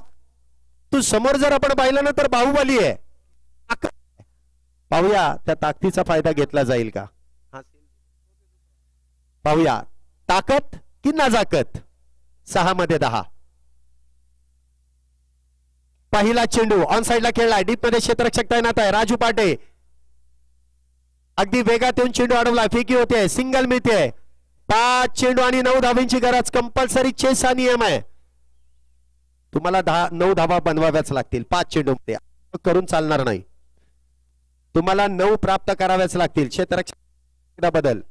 तू समोर जर आपण पाहिलं ना तर बाहुबली आहे. पाहूया त्या ताकदीचा फायदा घेतला जाईल का. पाहूया ताकद की नजाकत. 6 मध्ये 10. पहिला चेंडू ऑन साइडला खेळलाय. डीप मध्ये क्षेत्ररक्षक तैनात आहे. राजू पाटे अगदी वेगात येऊन चेंडू अडवलाय. फेकी होते, सिंगल मिळते. 5 चेंडू आणि 9 धावांची गरज. कंपल्सरी चेस हा नियम आहे. तुम्हाला 9 धावा बनवाव्याच लागतील 5 चेंडू मध्ये. करून चालणार नाही. तुम्हाला 9 प्राप्त कराव्याच लागतील. क्षेत्ररक्षक बदल.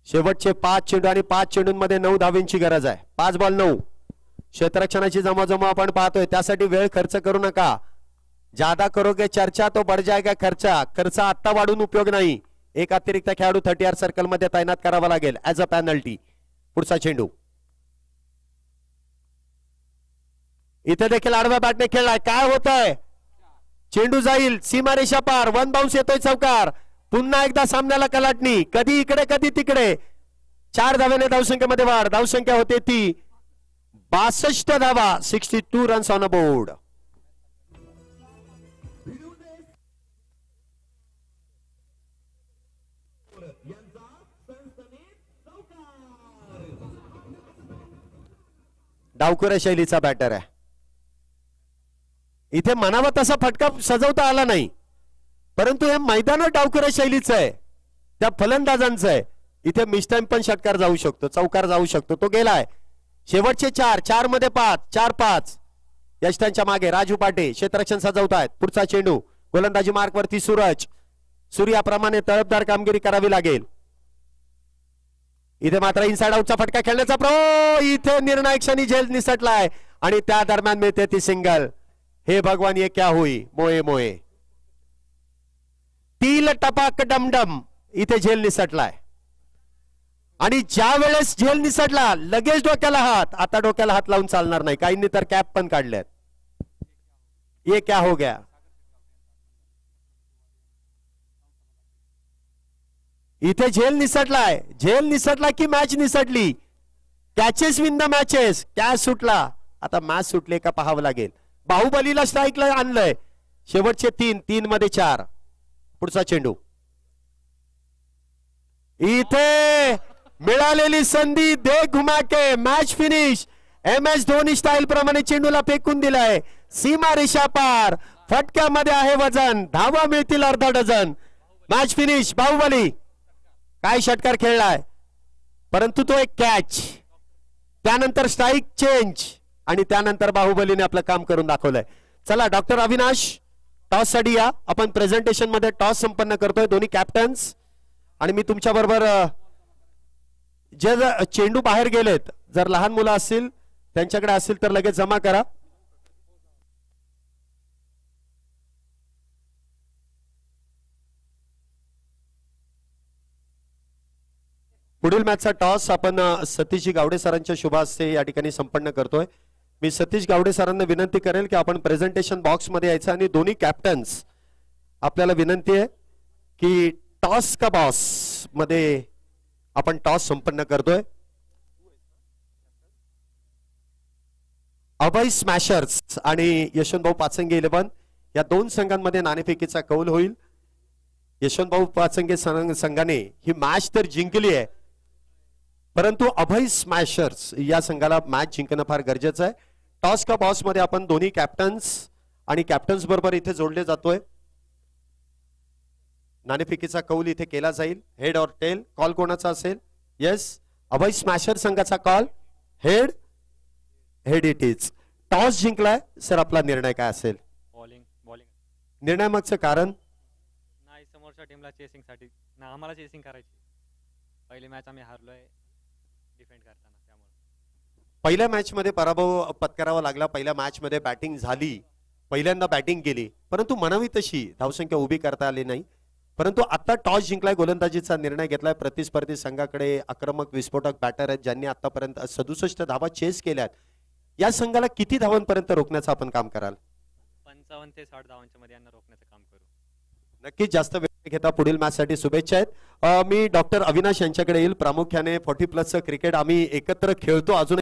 शेवटचे 5 चेंडू आणि 5 चेंडूंमध्ये 9 धावांची गरज आहे. 5 बॉल 9. क्षेत्ररक्षणाची जमाजमा आपण पाहतोय. त्यासाठी वेळ खर्च करू नका. ज्यादा करोगे चर्चा तो बढ़ जाएगा खर्चा. खर्च आता वाढून उपयोग नाही. एक अतिरिक्त खेळाडू 30 सर्कल मध्ये तैनात करावा लागेल ऍज अ पेनल्टी. पुढचा चेंडू इथे देखील आडव्या बॅटने खेळलाय. काय होत आहे. चेंडू जाईल सीमारेषा पार. 1 बाउन्स येतोय चौकार. पुन्हा एकदा सामन्याला कलाटणी. कधी इकडे कधी तिकडे. 4 धाव्याने धावसंख्येमध्ये वाढ. धावसंख्या होते ती 62 धावा. 62 रन्स ऑन अ बोर्ड. डावखुऱ्या शैलीचा बॅटर आहे. इथे मनावा तसा फटका सजवता आला नाही, परंतु हे मैदान डावखुऱ्या शैलीचं आहे. त्या फलंदाजांचं आहे. इथे मिसटाइम पण षटकार जाऊ शकतो, चौकार जाऊ शकतो. तो गेलाय. शेवटचे 4 मध्ये 5. 4-5. यष्टांच्या मागे राजू पाटे क्षेत्ररक्षण सजवतायत. पुढचा चेंडू गोलंदाजी मार्क वरती सूरज. सूर्याप्रमाणे तळपदार कामगिरी करावी लागेल. इथे मात्र इनसाइड आउटचा फटका खेळण्याचा इथे निर्णायक क्षणी झेल निसटलाय आणि त्या दरम्यान मिळते ती सिंगल. हे भगवान ये क्या हुई. मोये मोये. तील टपाक डमडम. इथे झेल निसटलाय आणि ज्या वेळेस झेल निसटला लगेच डोक्याला हात. आता डोक्याला हात लावून चालणार नाही. काहींनी तर कॅप पण काढल्यात. ये क्या हो गया. इथे झेल निसटलाय. झेल निसटला की मॅच निसटली. Catches win the matches. Catch सुटला. आता मॅच सुटले का पाहावं लागेल. बाहुबलीला स्ट्राईकला आणलंय. शेवटचे 3 मध्ये 4. पुढचा चेंडू इथे मिळालेली संधी दे घुमाके. Match finish. MS Dhoni style प्रमाणे चेंडूला फेकून दिलाय. सीमा रेषा पार. फटक्यामध्ये आहे वजन. धावा मिळतील अर्धा डझन. Match finish. बाहुबली काय षटकार खेळलाय, परंतु तो एक कॅच. त्यानंतर स्ट्राईक चेंज आणि त्यानंतर बाहुबलीने आपलं काम करून दाखवलंय. चला डॉक्टर अविनाश टॉस साठी या. आपण प्रेझेंटेशन मध्ये टॉस संपन्न करतोय. दोन्ही कॅप्टन्स आणि मी तुमच्या बरोबर. जे चेंडू बाहेर गेलेत, जर लहान मुलं असतील त्यांच्याकडे असतील तर लगेच जमा करा. पुढील मॅचचा टॉस आपण सतीश गावडे सरांच्या शुभ हस्ते या ठिकाणी संपन्न करतोय. मी सतीश गावडे सरांना विनंती करेल की आपण प्रेझेंटेशन बॉक्स मध्ये यायचं आणि दोन्ही कॅप्टन्स आपल्याला विनंती आहे की टॉस का बॉस मध्ये आपण टॉस संपन्न करतोय. अभय स्मॅशर्स आणि यशवंतभाऊ पाचंगे 11 या 2 संघांमध्ये नाणेफेकीचा कौल होईल. यशवंतभाऊ पाचंगे संघाने ही मॅच तर जिंकली आहे, परंतु अभय स्मॅशर्स या संघाला मॅच जिंकणं फार गरजेचं आहे. टॉस का बॉस मध्ये आपण दोन्ही कॅप्टन्स आणि कॅप्टन्स बरोबर इथे जोडले जातोय. नाणेफेकीचा कौल इथे केला जाईल. हेड और टेल कॉल कोणाचा असेल. येस, अभय स्मॅशर संघाचा call. Head. Head it is. Toss जिंकलाय सर, आपला निर्णय काय असेल. बॉलिंग. निर्णय मागचं कारण नाही, समोरच्या टीमला चेसिंग साठी ना, आम्हाला चेसिंग करायची. पहिली मॅच आम्ही हारलोय डिफेंड करताना, त्यामुळे पहिल्या मॅच मध्ये पराभव पत्करावा लागला. पहिल्या मॅच मध्ये बॅटिंग झाली, पहिल्यांदा बॅटिंग केली, परंतु म्हणावी तशी धावसंख्या उभी करता आली नाही. परंतु आता टॉस जिंकलाय, गोलंदाजीचा निर्णय घेतलाय. प्रतिस्पर्धी संघाकडे आक्रमक विस्फोटक बॅटर आहेत ज्यांनी आतापर्यंत 67 धावा चेस केल्यात. या संघाला किती धावांपर्यंत रोखण्याचं आपण काम कराल. 55 ते 60 धावांच्या मध्ये यांना रोखण्याचं काम करू. नक्कीच जास्त वेळ घेता पुढील मॅच साठी शुभेच्छा आहेत. मी डॉक्टर अविनाश यांच्याकडे येईल. प्रामुख्याने 40+ क्रिकेट आम्ही एकत्र खेळतो अजून